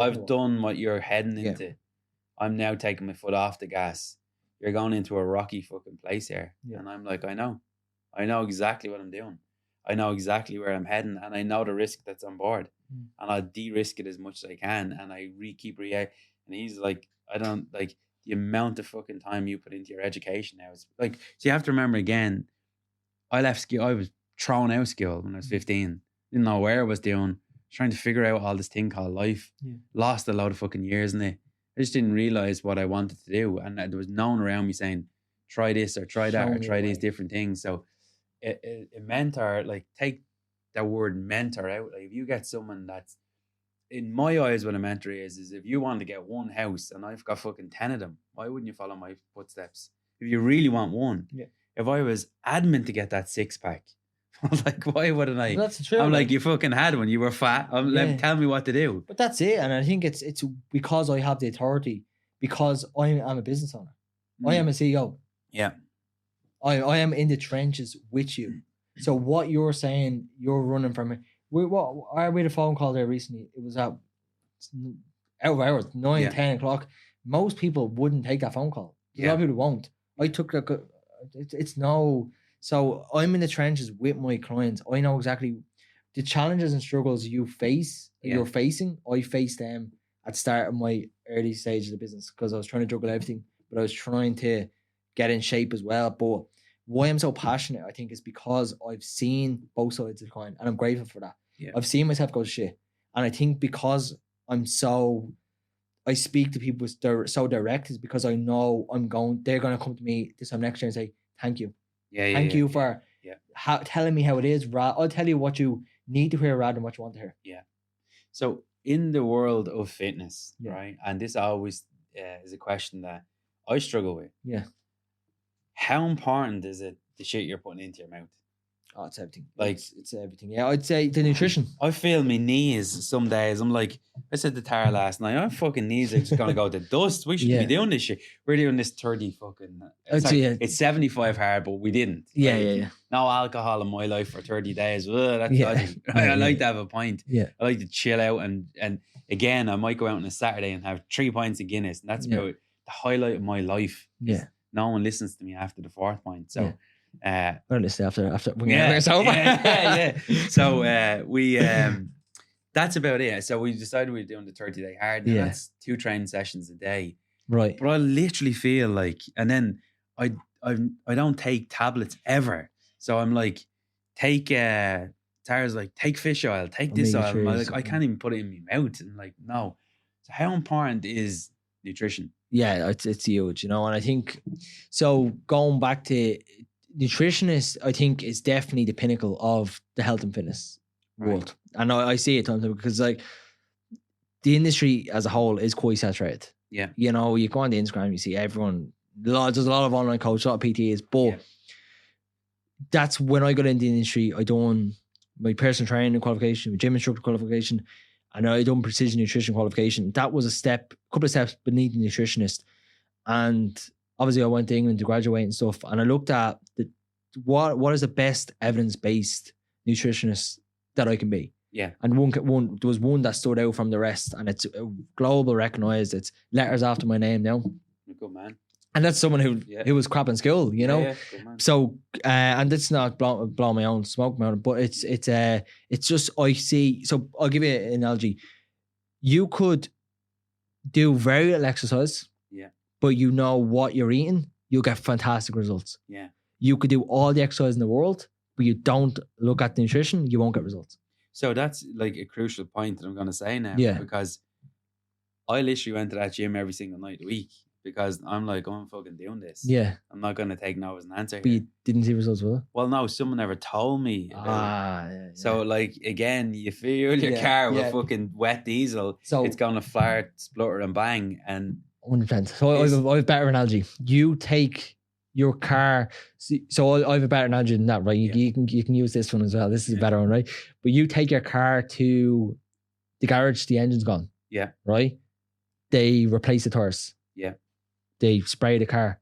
I've done what you're heading into. I'm now taking my foot off the gas. You're going into a rocky fucking place here. And I'm like, I know exactly what I'm doing. I know exactly where I'm heading, and I know the risk that's on board. And I'll de-risk it as much as I can, and I keep and he's like, I don't, like, the amount of fucking time you put into your education now is like, so you have to remember again, I left school, I was thrown out of school when I was 15. Didn't know where I was doing, trying to figure out all this thing called life. Lost a lot of fucking years in it. I just didn't realize what I wanted to do, and there was no one around me saying, try this or try that or try these different things. So a mentor, like, take the word mentor out. Like, if you get someone that's, in my eyes, what a mentor is if you want to get one house and I've got fucking 10 of them, why wouldn't you follow my footsteps? If you really want one, if I was adamant to get that 6-pack, like, why wouldn't I? That's true. I'm like, you fucking had one. You were fat. Tell me what to do. But that's it. And I think it's because I have the authority, because I'm a business owner. I am a CEO. Yeah. I am in the trenches with you. So what you're saying, you're running from it. I made a phone call there recently. It was out of hours, 9, 10 o'clock. Most people wouldn't take that phone call. A lot of people won't. I took that. It's no. So I'm in the trenches with my clients. I know exactly the challenges and struggles you face, you're facing. I faced them at the start of my early stage of the business, because I was trying to juggle everything, but I was trying to get in shape as well. But why I'm so passionate, I think, is because I've seen both sides of the coin, and I'm grateful for that. I've seen myself go to shit. And I think because I speak to people so direct, is because I know they're going to come to me this time next year and say, thank you. Thank you for telling me how it is. I'll tell you what you need to hear rather than what you want to hear. Yeah. So in the world of fitness, right? And this always is a question that I struggle with. Yeah. How important is it the shit you're putting into your mouth? Oh, it's everything. Like, it's everything. Yeah, I'd say the nutrition. I feel my knees some days. I'm like, I said to Tara last night, my fucking knees are just gonna go to dust. We shouldn't be doing this shit. We're doing this 30 fucking. It's 75 hard, but we didn't. Yeah. No alcohol in my life for 30 days. Ugh, that's dodgy. I like to have a pint. Yeah. I like to chill out, and again, I might go out on a Saturday and have 3 pints of Guinness, and that's about the highlight of my life. Yeah. No one listens to me after the 4th pint. So. Or listen after when it's over. So we that's about it. So we decided we were doing the 30-day hard. Now that's 2 training sessions a day. Right. But I literally feel like, and then I don't take tablets ever. So I'm like, Tara's like, take fish oil, take this oil. I'm like, I can't even put it in my mouth. And like, no. So how important is nutrition? Yeah, it's huge, you know. And I think, so going back to nutritionists, I think, is definitely the pinnacle of the health and fitness world. And I see it sometimes, because like the industry as a whole is quite saturated. Yeah. You know, you go on the Instagram, you see everyone There's a lot of online coaches, a lot of PTAs, but that's when I got into the industry. I done my personal training qualification, my gym instructor qualification, and I done precision nutrition qualification. That was a couple of steps beneath the nutritionist. And obviously I went to England to graduate and stuff. And I looked at what is the best evidence-based nutritionist that I can be. Yeah. And there was one that stood out from the rest, and it's global recognized. It's letters after my name now. Good man. And that's someone who was crap in school, you know. Yeah, good man. So and it's not blow my own smoke mountain, but it's just I see. So I'll give you an analogy. You could do very little exercise, but you know what you're eating, you'll get fantastic results. Yeah. You could do all the exercise in the world, but you don't look at the nutrition, you won't get results. So that's like a crucial point that I'm going to say now. Yeah. Because I literally went to that gym every single night of the week because I'm like, I'm fucking doing this. Yeah. I'm not going to take no as an answer. But you didn't see results with it? Well, no, someone never told me. Yeah. So, like, again, you fuel your car with fucking wet diesel. So it's going to fart, splutter, and bang. And 100%. So I have a better analogy. You take your car. So I have a better analogy than that, right? You can use this one as well. This is a better one, right? But you take your car to the garage, the engine's gone. Yeah. Right? They replace the tires. Yeah. They spray the car.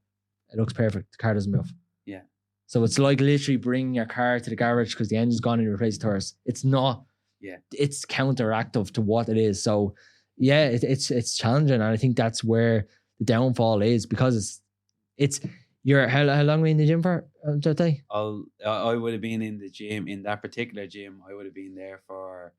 It looks perfect. The car doesn't move. Yeah. So it's like literally bringing your car to the garage because the engine's gone and you replace the tires. It's not. Yeah. It's counteractive to what it is. So yeah, it's challenging, and I think that's where the downfall is because it's you're how long were you in the gym for that day? I would have been in the gym, in that particular gym. I would have been there for.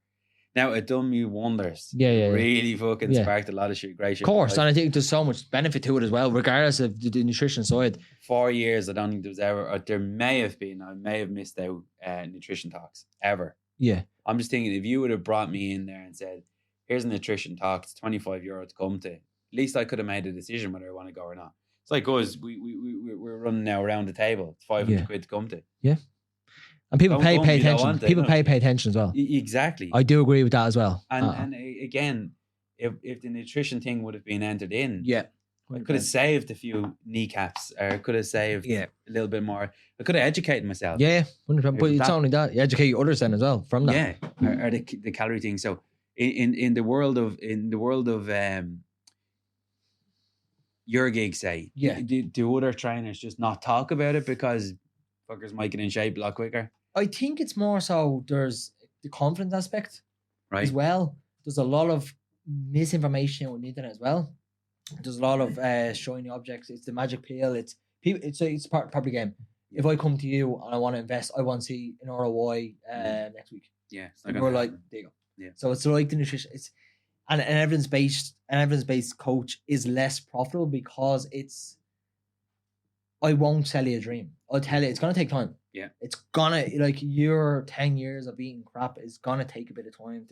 Now it done me wonders. Yeah. Really fucking sparked a lot of great shit. Of course, and I think there's so much benefit to it as well, regardless of the nutrition side. 4 years, I don't think there was ever. There may have been. I may have missed out nutrition talks ever. Yeah, I'm just thinking if you would have brought me in there and said, "Here's a nutrition talk. It's €25 to come to." At least I could have made a decision whether I want to go or not. It's like us. We're running now around the table. It's 500 quid to come to. Yeah. And people pay attention. People pay attention as well. Exactly. I do agree with that as well. And again, if the nutrition thing would have been entered in, I 100%. could have saved a few kneecaps, or could have saved a little bit more. I could have educated myself. Yeah, 100%. But it's not only that, you educate others then as well from that. Yeah, or the calorie thing. So in the world of your gig, say, do other trainers just not talk about it because fuckers might get in shape a lot quicker? I think it's more so there's the confidence aspect as well. There's a lot of misinformation on the internet as well. There's a lot of shiny objects. It's the magic pill. It's people. It's part of the game. If I come to you and I want to invest, I want to see an ROI next week. Yeah, and we're like, there you go. Yeah. So it's like the nutrition. It's an evidence-based coach is less profitable because it's. I won't sell you a dream. I'll tell you, it's gonna take time. Yeah. It's gonna your 10 years of eating crap is gonna take a bit of time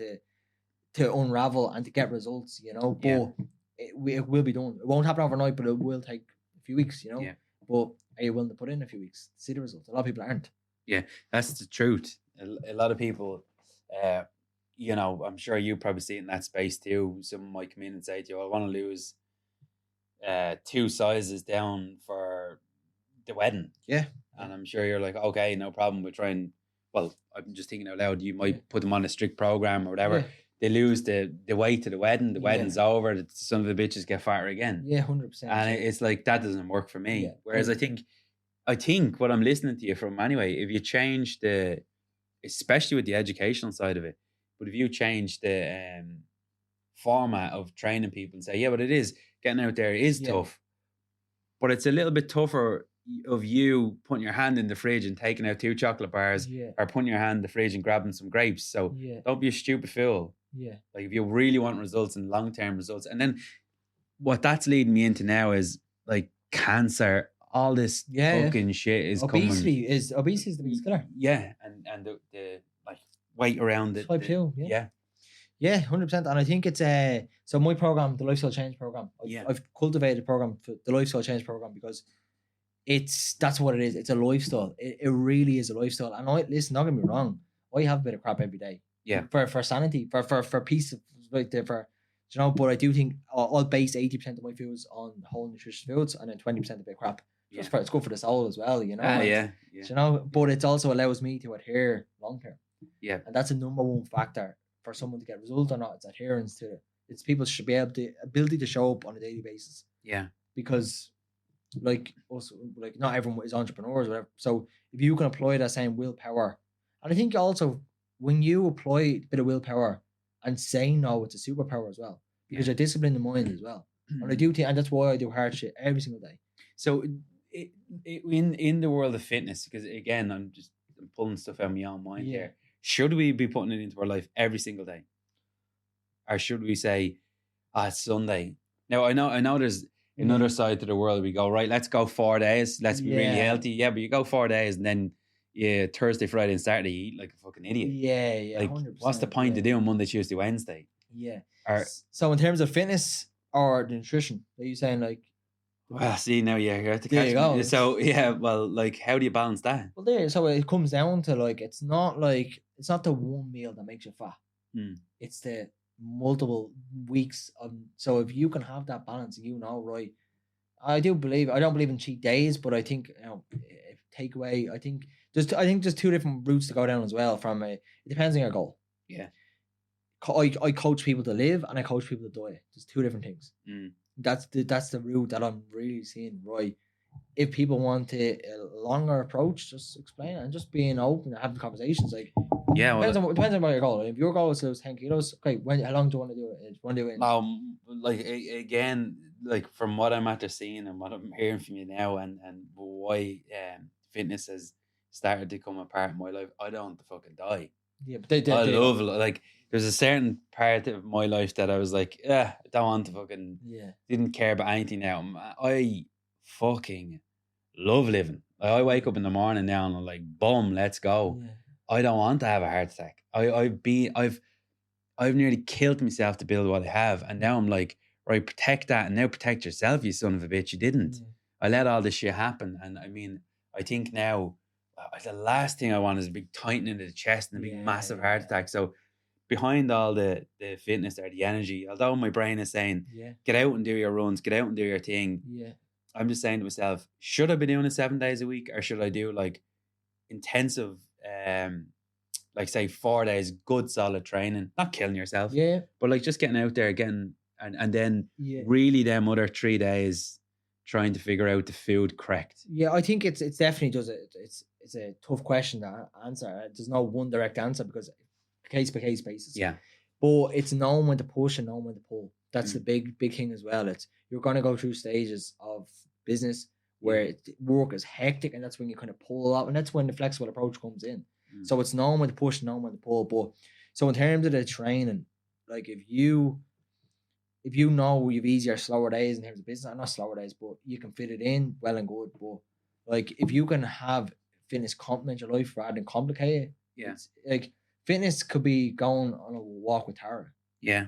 to unravel and to get results, but it will be done. It won't happen overnight, but it will take a few weeks, Yeah. But are you willing to put in a few weeks to see the results? A lot of people aren't. Yeah, that's the truth. A lot of people, I'm sure you probably see it in that space too. Someone might come in and say to you, I want to lose 2 sizes down for the wedding. Yeah. And I'm sure you're like, okay, no problem. We're trying. Well, I'm just thinking out loud. You might put them on a strict program or whatever. Yeah. They lose the weight to the wedding. The wedding's over. The son of the bitches get fatter again. Yeah, 100%. And it's like that doesn't work for me. Yeah. Whereas I think what I'm listening to you from anyway, if you change especially with the educational side of it, but if you change the format of training people and say, but it is getting out there is tough, but it's a little bit tougher of you putting your hand in the fridge and taking out 2 chocolate bars or putting your hand in the fridge and grabbing some grapes. So don't be a stupid fool. Yeah. Like if you really want results and long-term results. And then what that's leading me into now is like cancer, all this fucking shit is obesity coming. is the biggest killer. Yeah. And the like weight around it. Type 2. Yeah. Yeah, 100%. And I think it's so my program, the Lifestyle Change program, I've cultivated a program for the Lifestyle Change program because that's what it is. It's a lifestyle. It really is a lifestyle. And listen, not get me wrong, I have a bit of crap every day. Yeah. For sanity, for peace, for you know, but I do think I'll base 80% of my foods on whole nutritious foods, and then 20% a bit crap. Just for it's good for the soul as well, you know. Yeah. You know, but it also allows me to adhere long term. Yeah. And that's a number one factor for someone to get results or not. It's adherence to it. It's people should be able to ability to show up on a daily basis. Yeah. Because like also like not everyone is entrepreneurs or whatever. So if you can apply that same willpower, and I think also when you apply a bit of willpower and say no, it's a superpower as well. Because you're disciplined in the mind as well. And I do think, and that's why I do hard shit every single day. So in the world of fitness, because again, I'm pulling stuff out of my own mind here. Should we be putting it into our life every single day, or should we say, it's Sunday? Now I know there's another side to the world. We go, right, let's go 4 days. Let's be really healthy. Yeah, but you go 4 days and then Thursday, Friday, and Saturday you eat like a fucking idiot. Yeah. Like, what's the point of doing Monday, Tuesday, Wednesday? Yeah. So in terms of fitness or the nutrition, are you saying like? Well, see, now you're here to catch me. So well, like, how do you balance that? Well, so it comes down to like it's not the one meal that makes you fat. It's the multiple weeks of. So if you can have that balance, right. I don't believe in cheat days, but I think takeaway. I think there's two different routes to go down as well. It depends on your goal. Yeah. I coach people to live and I coach people to die. There's two different things. That's the route that I'm really seeing, right? If people want a longer approach, just explain it and just being open and having conversations. Like, depends on what your goal. If your goal is to lose 10 kilos, okay, how long do you want to do it? Do you want to do it? Like again, like from what I'm after seeing and what I'm hearing from you now, and why fitness has started to come a part of my life, I don't want to fucking die. Yeah, but I love it. Like, there's a certain part of my life that I was like, I don't want to fucking, didn't care about anything now. I fucking love living. Like, I wake up in the morning now and I'm like, boom, let's go. Yeah. I don't want to have a heart attack. I've nearly killed myself to build what I have. And now I'm like, right, protect that. And now protect yourself, you son of a bitch. You didn't. I let all this shit happen. And I mean, I think now the last thing I want is a big tightening of the chest and a big massive heart attack. So behind all the fitness or the energy, although my brain is saying, get out and do your runs, get out and do your thing. Yeah. I'm just saying to myself, should I be doing it 7 days a week, or should I do like intensive, like say 4 days, good solid training, not killing yourself, but like just getting out there again, and then really them other 3 days trying to figure out the food correct. Yeah, I think it's definitely does it. It's a tough question to answer. There's no one direct answer because case by case basis. Yeah, but it's knowing when to push and knowing when to pull. That's the big thing as well. It's you're going to go through stages of business where work is hectic, and that's when you kind of pull up, and that's when the flexible approach comes in. So it's knowing when to push, knowing when to pull. But so in terms of the training, like if you know you've easier, slower days in terms of business, not slower days, but you can fit it in, well and good. But like if you can have fitness complement your life rather than complicate it, it's like fitness could be going on a walk with Tara. Yeah.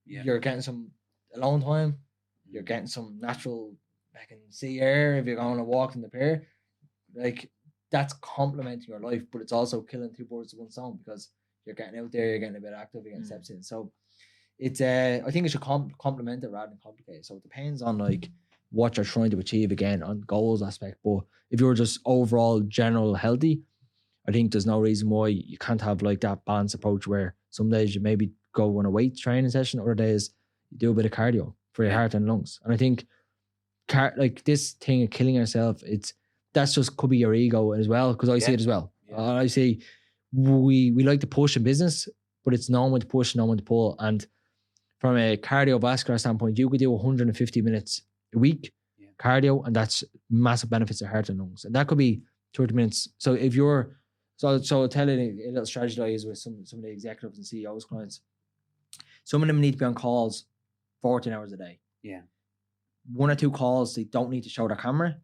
You're getting some alone time. You're getting some natural sea air if you're going on a walk in the pier. Like that's complementing your life, but it's also killing two birds with one stone because you're getting out there, you're getting a bit active, you're getting steps in. So it's I think it should complement it rather than complicate it. So it depends on like what you're trying to achieve again on goals aspect. But if you're just overall general healthy, I think there's no reason why you can't have like that balanced approach where some days you maybe go on a weight training session, other days you do a bit of cardio for your heart and lungs. And I think like this thing of killing yourself, that's just could be your ego as well, because I see it as well. I see we like to push in business, but it's knowing when to push, knowing when to pull. And from a cardiovascular standpoint, you could do 150 minutes a week cardio, and that's massive benefits to heart and lungs. And that could be 30 minutes. So if you're so I'll tell you a little strategy I use with some of the executives and CEOs clients. Some of them need to be on calls 14 hours a day. Yeah. 1 or 2 calls, they don't need to show their camera.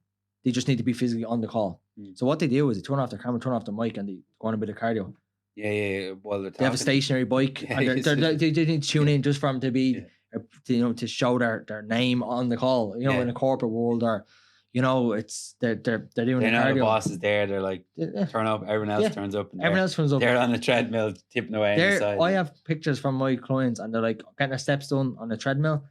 They just need to be physically on the call. So what they do is they turn off their camera, turn off the mic, and they go on a bit of cardio. Yeah. Well, they have a stationary bike, and they need to tune in just for them to be, to show their name on the call. In a corporate world, or you know, it's they're doing They the know the cardio. boss is there. They're like, Yeah. turn up. Everyone else Yeah. turns up. And Everyone else turns up. they're on the treadmill, tipping away on the side. I have pictures from my clients, and they're like getting their steps done on the treadmill,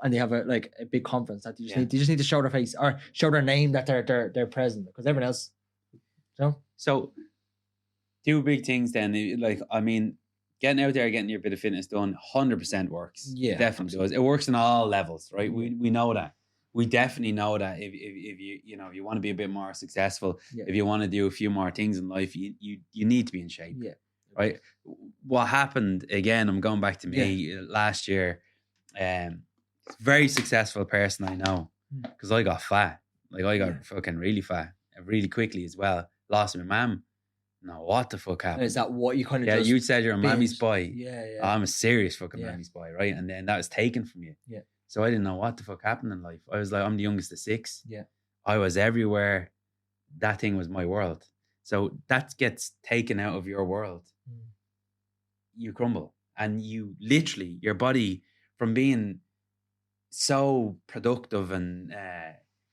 and they have a big conference that you just need to show their face or show their name that they're present, because everyone else, you know. So, two big things then. Like, I mean, getting out there, getting your bit of fitness done, 100% works. Yeah, it definitely does. It works on all levels, right? We know that. We definitely know that if you want to be a bit more successful, if you want to do a few more things in life, you need to be in shape. Yeah. Right. What happened again? I'm going back to me last year. Very successful person I know, because I got fat. Like, I got fucking really fat really quickly as well. Lost my mum. No, what the fuck happened? Is that what you kind of? Yeah, just you said you're a mammy's boy. Yeah. I'm a serious fucking mammy's boy, right? And then that was taken from you. Yeah. So I didn't know what the fuck happened in life. I was like, I'm the youngest of 6. Yeah. I was everywhere. That thing was my world. So that gets taken out of your world. You crumble. And you literally, your body, from being so productive, and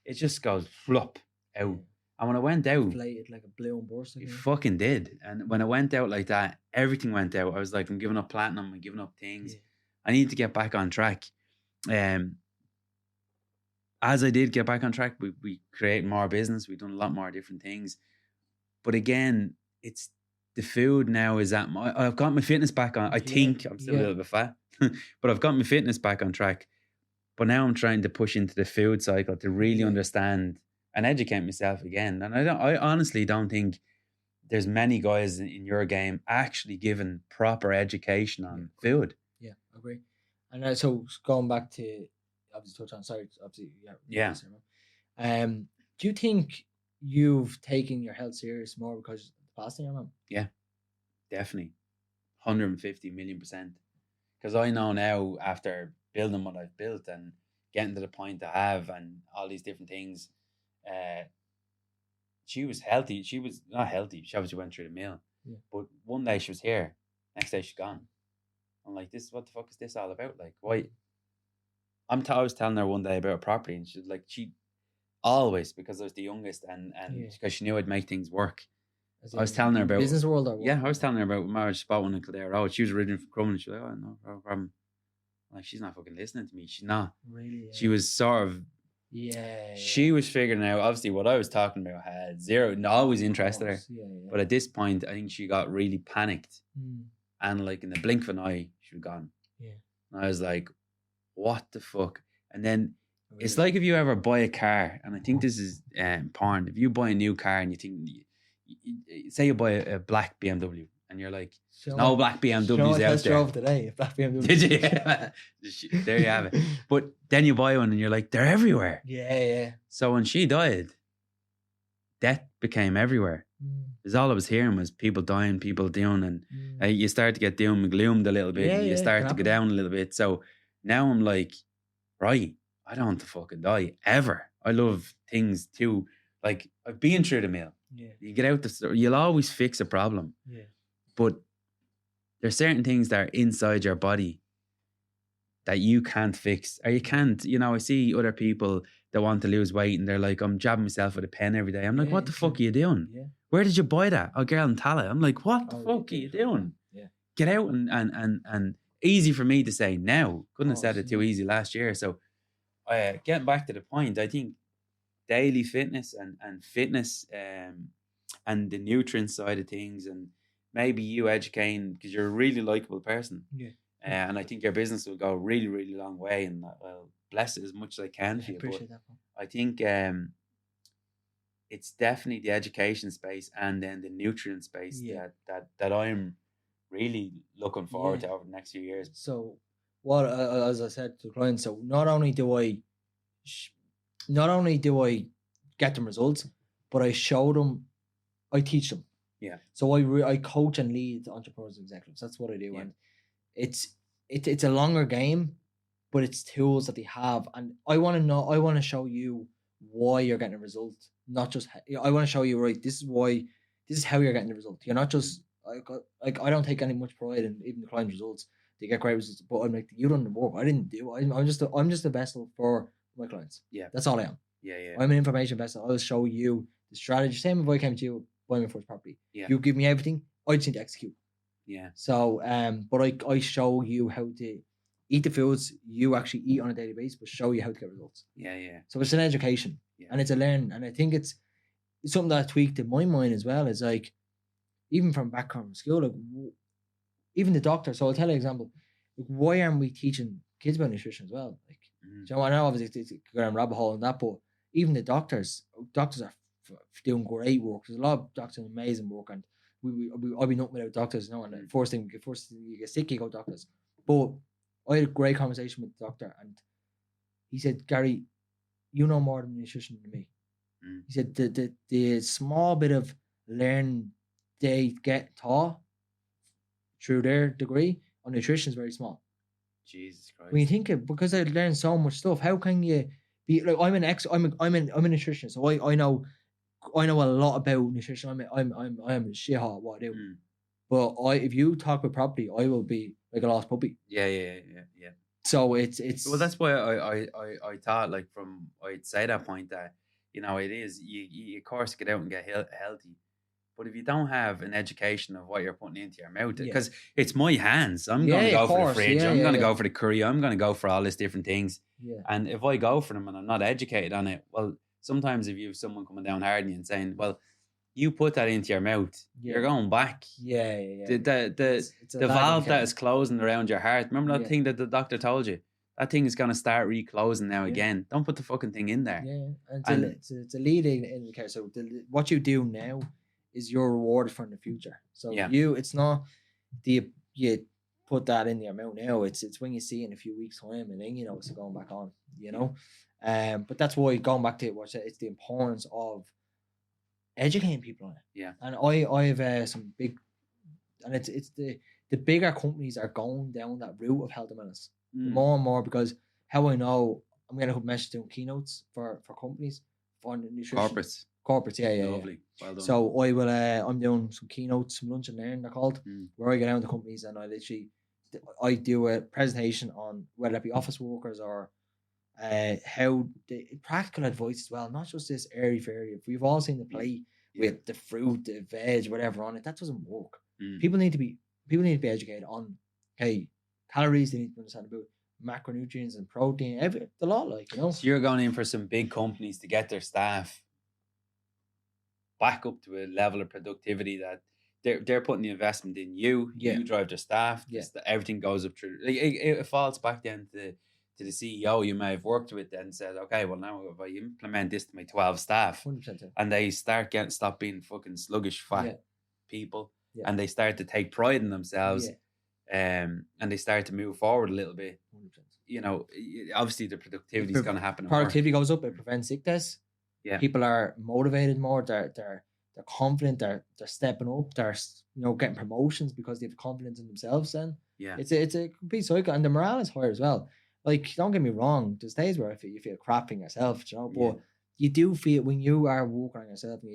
it just goes flop out. And when I went out, inflated like a balloon burst. it fucking did. And when I went out like that, everything went out. I was like, I'm giving up platinum, I'm giving up things. Yeah. I need to get back on track. As I did get back on track, we created more business. We've done a lot more different things. But again, it's the food now is at I've got my fitness back on. I think I'm still a little bit fat, but I've got my fitness back on track. But now I'm trying to push into the food cycle to really understand and educate myself again. And I honestly don't think there's many guys in your game actually given proper education on food. Yeah, I agree. And so going back to obviously touch on, sorry, obviously, do you think you've taken your health serious more because of the fasting or not? Yeah, definitely, 150 million%. Because I know now, after building what I've built and getting to the point I have and all these different things, she was healthy. She was not healthy. She obviously went through the meal. Yeah. But one day she was here, next day she's gone. I'm like, what the fuck is this all about? Like, why? I was telling her one day about a property, and she's like, she always, because I was the youngest, and because she knew I'd make things work. I was telling her about business world. Or what? Yeah, I was telling her about marriage spot one in Kildare Road. She was originally from Crumlin. She was like, oh, no problem. I'm like, she's not fucking listening to me. She's not. Really? Yeah. She was sort of. Yeah. She was figuring out, obviously, what I was talking about had zero, always interested her. Yeah. But at this point, I think she got really panicked. And like in the blink of an eye, she was gone. Yeah. And I was like, what the fuck? And then it's like if you ever buy a car, and I think this is important. If you buy a new car and you think, say you buy a black BMW, and you're like, no black BMWs out there. Drove today, a black BMW. Did you? There you have it. But then you buy one and you're like, they're everywhere. Yeah. So when she died, death became everywhere. Because all I was hearing was people dying, people doing, and you start to get doom and gloomed a little bit. And you start to go down a little bit. So now I'm like, right, I don't want to fucking die ever. I love things too. Like, I've been through the mill. Yeah. You get out the store, you'll always fix a problem. Yeah. But there's certain things that are inside your body that you can't fix, or you can't, I see other people that want to lose weight and they're like, I'm jabbing myself with a pen every day. I'm like, what the fuck are you doing? Yeah. Where did you buy that? Oh, girl in Tala. I'm like, what the fuck are you doing? Yeah. Get out and easy for me to say now. Couldn't have said it too easy last year. So getting back to the point, I think daily fitness and fitness and the nutrient side of things, and maybe you educating, because you're a really likable person. Yeah. And I think your business will go a really, really long way, and I'll bless it as much as I can for you. Appreciate that. I think it's definitely the education space and then the nutrient space that I'm really looking forward to over the next few years. So what, as I said to clients, so not only do I get them results, but I show them, I teach them. Yeah. So I coach and lead entrepreneurs and executives. That's what I do. Yeah. And it's a longer game, but it's tools that they have. And I want to show you why you're getting a result. Not just, I want to show you, right, this is how you're getting the result. You're not just, like I don't take any much pride in even the client's results. They get great results, but I'm like, you done the work. I didn't do. I'm just a vessel for my clients. Yeah. That's all I am. Yeah. I'm an information investor. I'll show you the strategy. Same if I came to you, buy my first property. Yeah. You give me everything, I just need to execute. Yeah. So, but I show you how to eat the foods you actually eat on a daily basis, but show you how to get results. Yeah. So it's an education, and it's a learn, and I think it's something that I tweaked in my mind as well. Is like, even from back from school, like even the doctor. So I'll tell you an example. Like, why aren't we teaching kids about nutrition as well? Like, you know, I know obviously it's go down a rabbit hole in that, but even the doctors are doing great work. There's a lot of doctors doing amazing work, and I'll be nothing without doctors. You know, and the first thing you get sick, you go to doctors. But I had a great conversation with the doctor, and he said, Gary, you know more than nutrition than me. He said the small bit of learn they get taught through their degree on nutrition is very small. Jesus Christ. When you think it, because I learned so much stuff, how can you be like, I'm a nutritionist, so I know a lot about nutrition. I'm a shit hot what I do. But if you talk about property, I will be like a lost puppy. Yeah. So it's well, that's why I thought, like, from I'd say that point that, you know, it is you of course get out and get healthy, but if you don't have an education of what you're putting into your mouth, because it's my hands, I'm going to go for the fridge, I'm going to go for the curry, I'm going to go for all these different things, and if I go for them and I'm not educated on it, well, sometimes if you have someone coming down hard on you and saying, well, you put that into your mouth, you're going back. The valve that is closing around your heart. Remember that thing that the doctor told you? That thing is going to start reclosing now again. Don't put the fucking thing in there. Yeah, and it's a leading indicator. So what you do now is you're rewarded for in the future. So it's not you put that in your mouth now. It's when you see it in a few weeks' time, and then you know it's going back on. You know, but that's why going back to it, it's the importance of educating people on it. Yeah, and I have some big, and it's the bigger companies are going down that route of health and wellness more and more, because how I know I'm going to put messages doing keynotes for companies for nutrition corporates. Yeah. Lovely. Well done. So I will I'm doing some keynotes, some lunch and learn they're called, where I get down to companies and I do a presentation on whether it be office workers or how the practical advice as well, not just this airy fairy. We've all seen the play with the fruit, the veg, whatever on it. That doesn't work. People need to be educated on calories. They need to understand about macronutrients and protein. A lot, like, you know. So you're going in for some big companies to get their staff back up to a level of productivity that they're putting the investment in you. You drive their staff. Everything goes up through. It falls back then to the CEO you may have worked with, and says, okay, well, now if I implement this to my 12 staff, 100%. and they stop being fucking sluggish fat people, and they start to take pride in themselves, and they start to move forward a little bit, 100%. You know, obviously the productivity is going to happen. Productivity goes up. It prevents sickness. People are motivated more. They're confident. They're stepping up. They're getting promotions because they have confidence in themselves. Then it's a complete cycle, and the morale is higher as well. Like, don't get me wrong, there's days where you feel crap in yourself, you know, but you do feel when you are working on yourself, and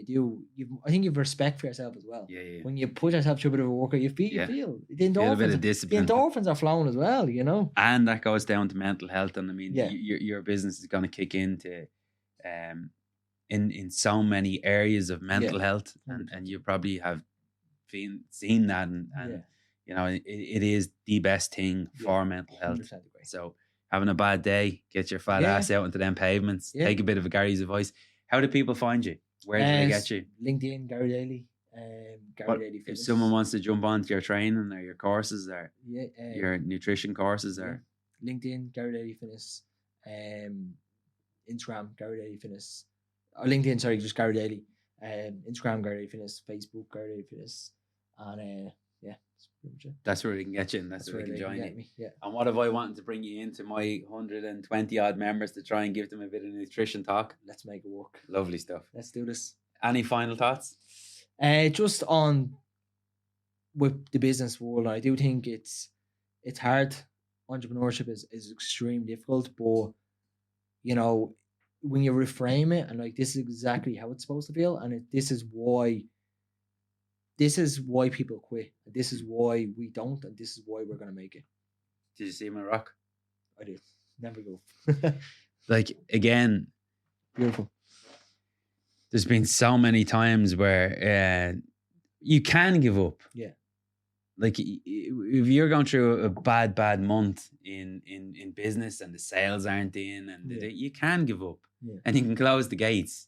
I think you've respect for yourself as well. When you put yourself through a bit of a workout, you feel the endorphins, a bit of discipline. The endorphins are flowing as well, you know. And that goes down to mental health, and I mean, your business is going to kick into in so many areas of mental health, and you probably have seen that, and you know, it is the best thing for mental health. So having a bad day, get your fat ass out into them pavements. Take a bit of a Gary's advice. How do people find you? Where do they get you? LinkedIn, Gary Daly. Daly Fitness. If someone wants to jump onto your training or your courses or your nutrition courses or LinkedIn, Gary Daly Fitness. Instagram, Gary Daly Fitness. Or LinkedIn, sorry, just Gary Daly. Instagram, Gary Daly Fitness. Facebook, Gary Daly Fitness. And that's where they can get you, and that's where they can join you. And what if I wanted to bring you into my 120 odd members to try and give them a bit of nutrition talk? Let's make it work. Lovely stuff. Let's do this. Any final thoughts? Just on with the business world, I do think it's hard. Entrepreneurship is extremely difficult, but you know, when you reframe it and like, this is exactly how it's supposed to feel, and this is why people quit. This is why we don't, and this is why we're going to make it. Did you see him at Rock? I did. Never go. Like, again, Beautiful. There's been so many times where you can give up. Yeah. Like if you're going through a bad month in business and the sales aren't in, and you can give up, and you can close the gates.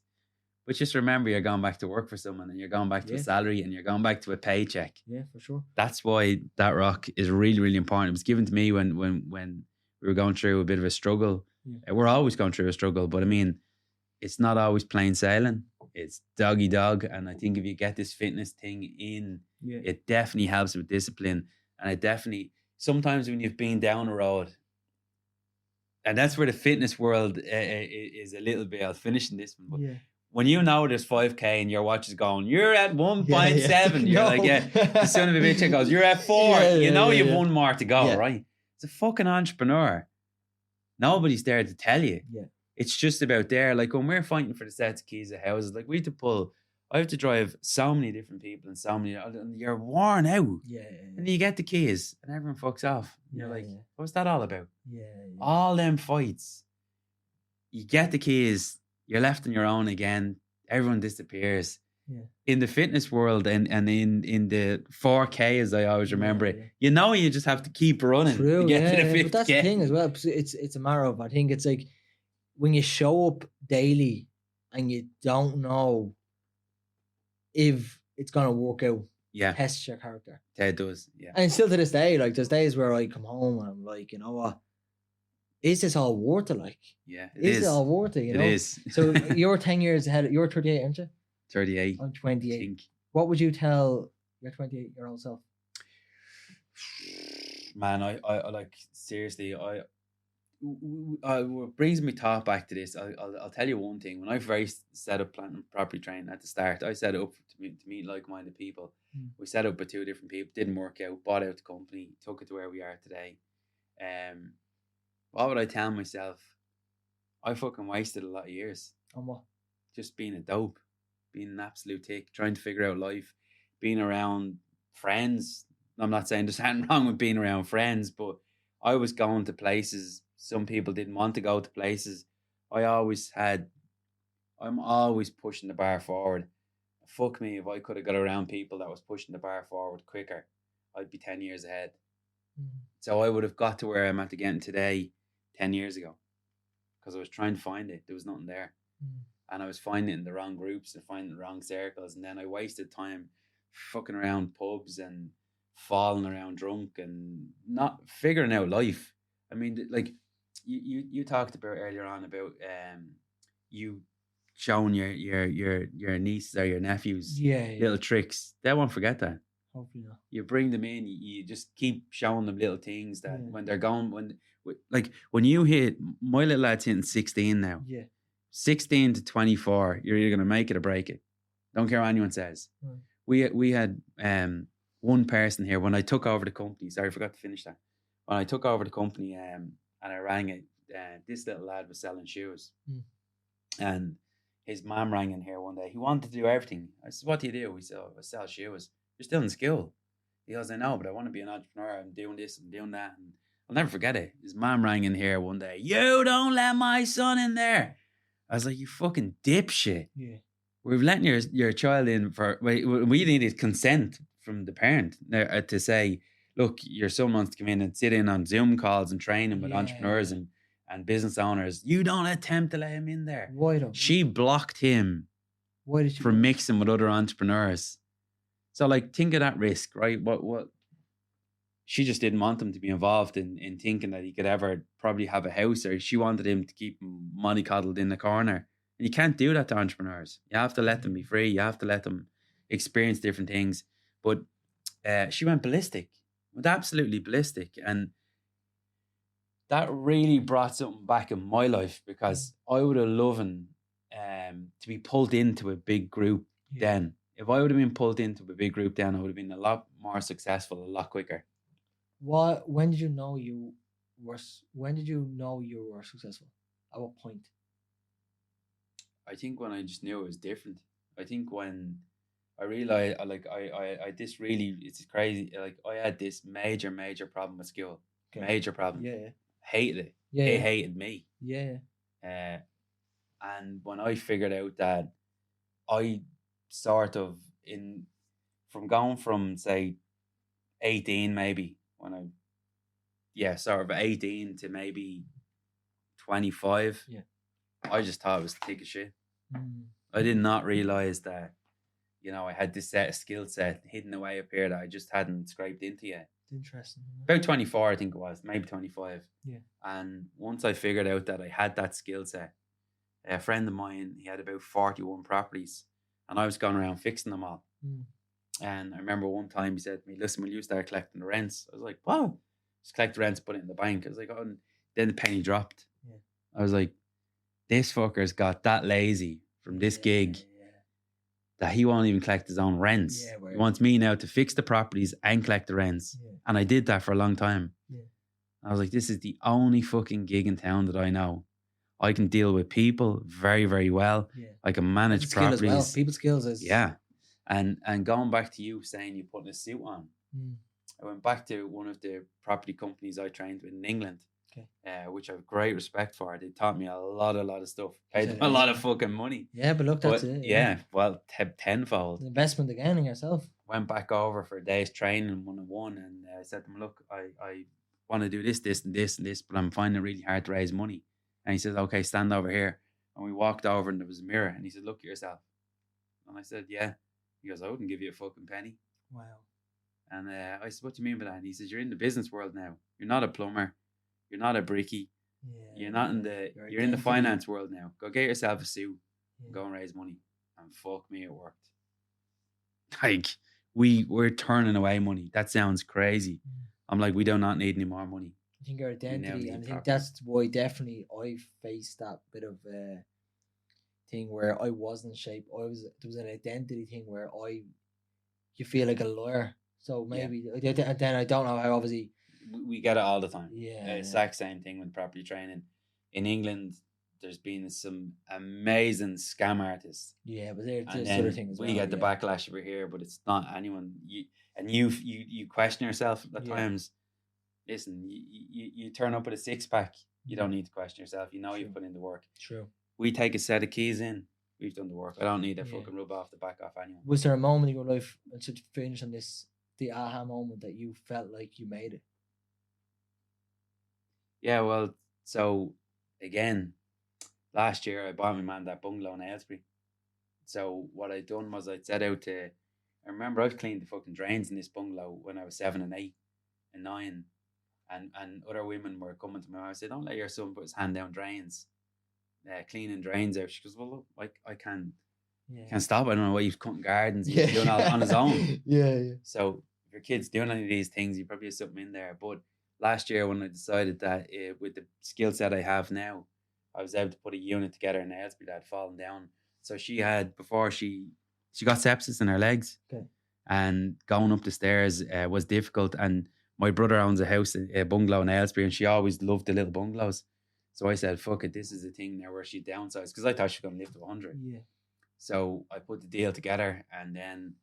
But just remember, you're going back to work for someone, and you're going back to a salary, and you're going back to a paycheck. Yeah, for sure. That's why that rock is really, really important. It was given to me when we were going through a bit of a struggle. Yeah. We're always going through a struggle, but I mean, it's not always plain sailing. It's doggy dog. And I think if you get this fitness thing in, it definitely helps with discipline. And it definitely, sometimes when you've been down a road, and that's where the fitness world is a little bit, I'll finish in this one, but when you know there's 5K and your watch is going, you're at 1.7. You're like, the son of a bitch goes, you're at 4. You've one more to go, right? It's a fucking entrepreneur. Nobody's there to tell you. Yeah. It's just about there. Like when we're fighting for the sets of keys of houses, like I have to drive so many different people and so many, and you're worn out. Yeah. And then you get the keys and everyone fucks off. And you're like, what's that all about? Yeah. All them fights. You get the keys, you're left on your own again. Everyone disappears. Yeah. In the fitness world and in the 4K, as I always remember it, you just have to keep running. True, to get to the 50K. But that's the thing as well. It's a matter of, I think it's like when you show up daily and you don't know if it's gonna work out. Yeah, tests your character. It does. Yeah, and still to this day, like there's days where I come home and I'm like, you know what? Is this all worth it? Like, is it all worth it? You know, it is. So you're 10 years ahead. You're 38, aren't you? 38. I'm 28. What would you tell your 28-year-old self? Man, I like, seriously, what brings me thought back to this, I'll tell you one thing. When I first set up plant and property training at the start, I set it up to meet like-minded people. We set up with 2 different people, didn't work out, bought out the company, took it to where we are today. What would I tell myself? I fucking wasted a lot of years. On what? Just being a dope, being an absolute tick, trying to figure out life, being around friends. I'm not saying there's anything wrong with being around friends, but I was going to places some people didn't want to go to places. I'm always pushing the bar forward. Fuck me, if I could have got around people that was pushing the bar forward quicker, I'd be 10 years ahead. So I would have got to where I'm at again today 10 years ago, because I was trying to find it. There was nothing there. And I was finding it in the wrong groups and finding the wrong circles. And then I wasted time fucking around pubs and falling around drunk and not figuring out life. I mean, like you talked about earlier on about you showing your nieces or your nephews little tricks. They won't forget that. Hopefully not. You bring them in, you just keep showing them little things that when they're going, when you hit, my little lad's hitting 16 now. 16 to 24, you're either going to make it or break it. Don't care what anyone says. We had one person here when I took over the company. Sorry, I forgot to finish that. When I took over the company, and I rang it, this little lad was selling shoes, and his mom rang in here one day. He wanted to do everything. I said, "What do you do?" He said, "I sell shoes." You're still in school. He goes, "I know, but I want to be an entrepreneur. I'm doing this, I'm doing that." And I'll never forget it. His mom rang in here one day. "You don't let my son in there." I was like, "You fucking dipshit." Yeah. We've letting your child in for, we needed consent from the parent to say, look, your son wants to come in and sit in on Zoom calls and training with entrepreneurs and business owners. You don't attempt to let him in there. Why don't she blocked him from mixing with other entrepreneurs? So like, think of that risk, right? What she just didn't want him to be involved in thinking that he could ever probably have a house, or she wanted him to keep mollycoddled in the corner. And you can't do that to entrepreneurs. You have to let them be free. You have to let them experience different things. But she went ballistic, went absolutely ballistic. And that really brought something back in my life, because I would have loved to be pulled into a big group then. If I would have been pulled into a big group then, I would have been a lot more successful, a lot quicker. When did you know you were successful? At what point? I think when I just knew it was different. I think when I realized, this really, it's crazy. Like, I had this major problem with school. Major problem. Yeah. Hated it. Yeah. It hated me. Yeah. And when I figured out that I sort of from going from say 18 maybe when sort of 18 to maybe 25. Yeah. I just thought it was thick as shit. Mm. I did not realize that, I had this skill set hidden away up here that I just hadn't scraped into yet. It's interesting. About 24, I think it was, maybe 25. Yeah. And once I figured out that I had that skill set, a friend of mine, he had about 41 properties, and I was going around fixing them all. Mm. And I remember one time he said to me, "Listen, will you start collecting the rents?" I was like, "What?" Just collect the rents, put it in the bank. I was like, "Oh," and then the penny dropped. Yeah. I was like, "This fucker's got that lazy from this gig that he won't even collect his own rents. He wants me now to fix the properties and collect the rents." Yeah. And I did that for a long time. Yeah. I was like, "This is the only fucking gig in town that I know. I can deal with people very, very well. Yeah. I can manage properties. As well. People skills is And going back to you saying you putting a suit on, I went back to one of the property companies I trained with in England, which I have great respect for. They taught me a lot of stuff. Paid them a lot of fucking money. Yeah, but look, that's it. Yeah, well, tenfold. An investment again in yourself. Went back over for a day's training 1-on-1, and I said to him, "Look, I want to do this, and this, but I'm finding it really hard to raise money." And he says, "Okay, stand over here." And we walked over, and there was a mirror, and he said, "Look at yourself." And I said, "Yeah." He goes, "I wouldn't give you a fucking penny." Wow. And I said, "What do you mean by that?" And he says, "You're in the business world now. You're not a plumber. You're not a brickie. You're not in the. You're in the finance world now. Go get yourself a suit. Go and raise money." And fuck me, it worked. Like we're turning away money. That sounds crazy. I'm like, we do not need any more money. I think your identity, and I think that's why definitely I faced that bit of thing where I wasn't shaped. There was an identity thing where you feel like a lawyer. So maybe then I don't know how obviously we get it all the time. Yeah, exact same thing with property training. In England, there's been some amazing scam artists. Yeah, but there's sort of things. We get the backlash over here, but it's not anyone. You question yourself at times. Listen, you turn up with a 6-pack. You don't need to question yourself. You know you've put in the work. True. We take a set of keys in. We've done the work. I don't need a fucking rub off the back off anyone. Was there a moment in your life, and to finish on this, the aha moment that you felt like you made it? Yeah, well, so again, last year I bought my man that bungalow in Aylesbury. So what I'd done was I'd set out to. I remember I've cleaned the fucking drains in this bungalow when I was 7 and 8 and 9. And other women were coming to me. I said, "Don't let your son put his hand down drains, cleaning drains out." She goes, "Well, look, I can't stop. I don't know why he's cutting gardens. He's doing all on his own." Yeah. So if your kid's doing any of these things, you probably have something in there. But last year when I decided that with the skill set I have now, I was able to put a unit together in Aylesbury that had fallen down. So she had, before she got sepsis in her legs, and going up the stairs was difficult. And my brother owns a bungalow in Aylesbury, and she always loved the little bungalows. So I said, "Fuck it, this is the thing now where she downsized," because I thought she was going to live to 100. Yeah. So I put the deal together, and then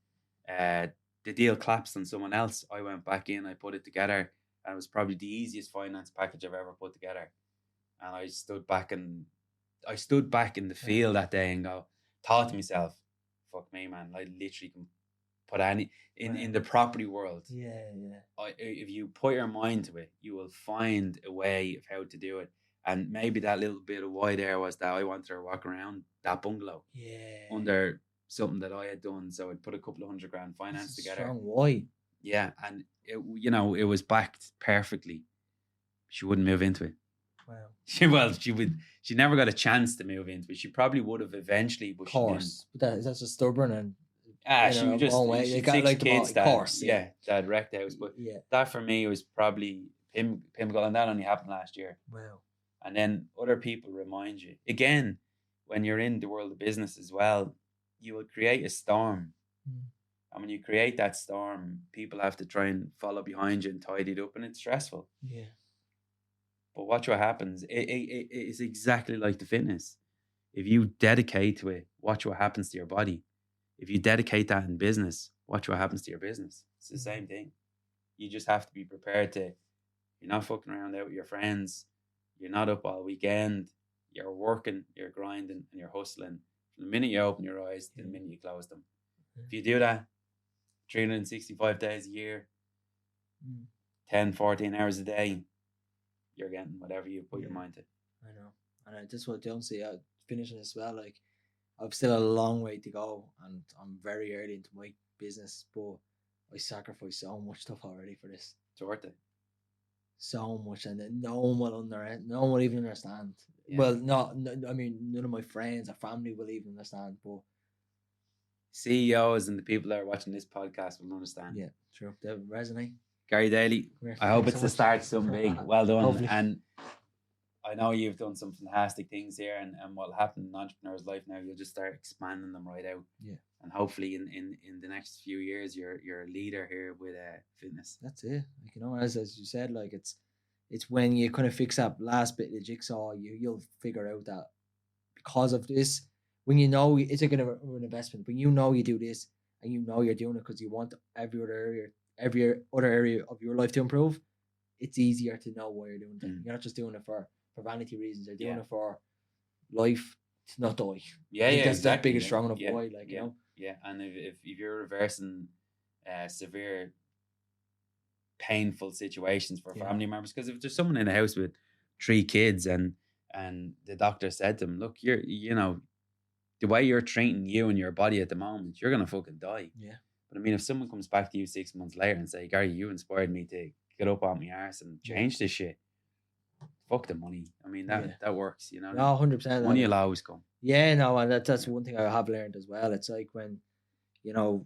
the deal collapsed on someone else. I went back in, I put it together, and it was probably the easiest finance package I've ever put together. And I stood back in the field that day and thought to myself, "Fuck me, man! I literally can put any in the property world. If you put your mind to it, you will find a way of how to do it." And maybe that little bit of why there was that I wanted to walk around that bungalow under something that I had done. So I'd put a couple of $100,000 finance together. Strong why? Yeah, and it was backed perfectly. She wouldn't move into it. Wow. She never got a chance to move into it. She probably would have eventually, but of course. But that's just stubborn and she was just she got 6 kids. Of course, that wrecked the house. But that for me was probably pinnacle, and that only happened last year. Wow. And then other people remind you again when you're in the world of business as well. You will create a storm, and when you create that storm, people have to try and follow behind you and tidy it up, and it's stressful. Yeah. But watch what happens. It's exactly like the fitness. If you dedicate to it, watch what happens to your body. If you dedicate that in business, watch what happens to your business. It's the same thing. You just have to be prepared to. You're not fucking around out with your friends. You're not up all weekend. you're working, you're grinding, and you're hustling from the minute you open your eyes to the minute you close them. If you do that 365 days a year, 10, 14 hours a day, you're getting whatever you put your mind to. I know. And that's what I don't see. Finishing as well. Like, I've still a long way to go, and I'm very early into my business, but I sacrificed so much stuff already for this. It's worth it. So much, and no one will even understand. Yeah. Well, I mean, none of my friends or family will even understand, but CEOs and the people that are watching this podcast will understand. Yeah, true. They resonate. Gary Daly, I hope it's the start of something big. Well done. Hopefully. And I know you've done some fantastic things here, and what'll happen in an entrepreneur's life now, you'll just start expanding them right out. Yeah. And hopefully in the next few years, you're a leader here with fitness. That's it. Like, you know, as you said, like it's when you kind of fix that last bit of the jigsaw, you'll figure out that because of this, when you know it's like an investment, when you know you do this and you know you're doing it because you want every other area of your life to improve, it's easier to know why you're doing it. You're not just doing it for vanity reasons. You're doing it for life to not die. Yeah, yeah, that's exactly. That biggest strong enough why, like, you know. Yeah, and if you're reversing severe painful situations for family members, because if there's someone in the house with 3 kids and the doctor said to them, look, you know, the way you're treating you and your body at the moment, you're gonna fucking die. Yeah. But I mean, if someone comes back to you 6 months later and say, Gary, you inspired me to get up on my arse and change this shit, fuck the money. I mean, that works, you know. No, 100%. Money will always come. Yeah, no, and that's one thing I have learned as well. It's like when, you know,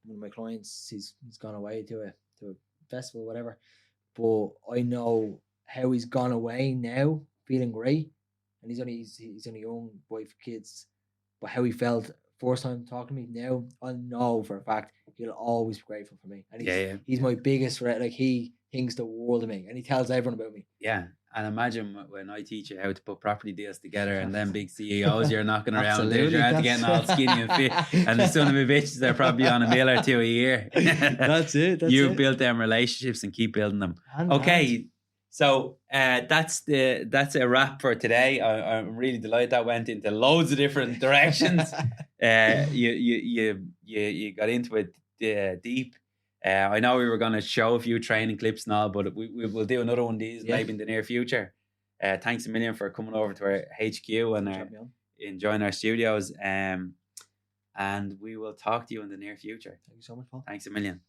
one of my clients, he's gone away to a festival, whatever, but I know how he's gone away now, feeling great, and he's only young, wife, kids, but how he felt first time talking to me now, I know for a fact he'll always be grateful for me, and he's my biggest friend. Like, he thinks the world of me, and he tells everyone about me. Yeah. And imagine when I teach you how to put property deals together, and then big CEOs you're knocking around, you're out getting all skinny and fit, and the son of a bitches are probably on $1 million or $2 million a year. That's it. You've built them relationships and keep building them. Okay, so that's a wrap for today. I'm really delighted that went into loads of different directions. You got into it deep. I know we were going to show a few training clips and all, but we will do another one of these maybe in the near future. Thanks a million for coming over to our HQ and enjoying our studios. And we will talk to you in the near future. Thank you so much, Paul. Thanks a million.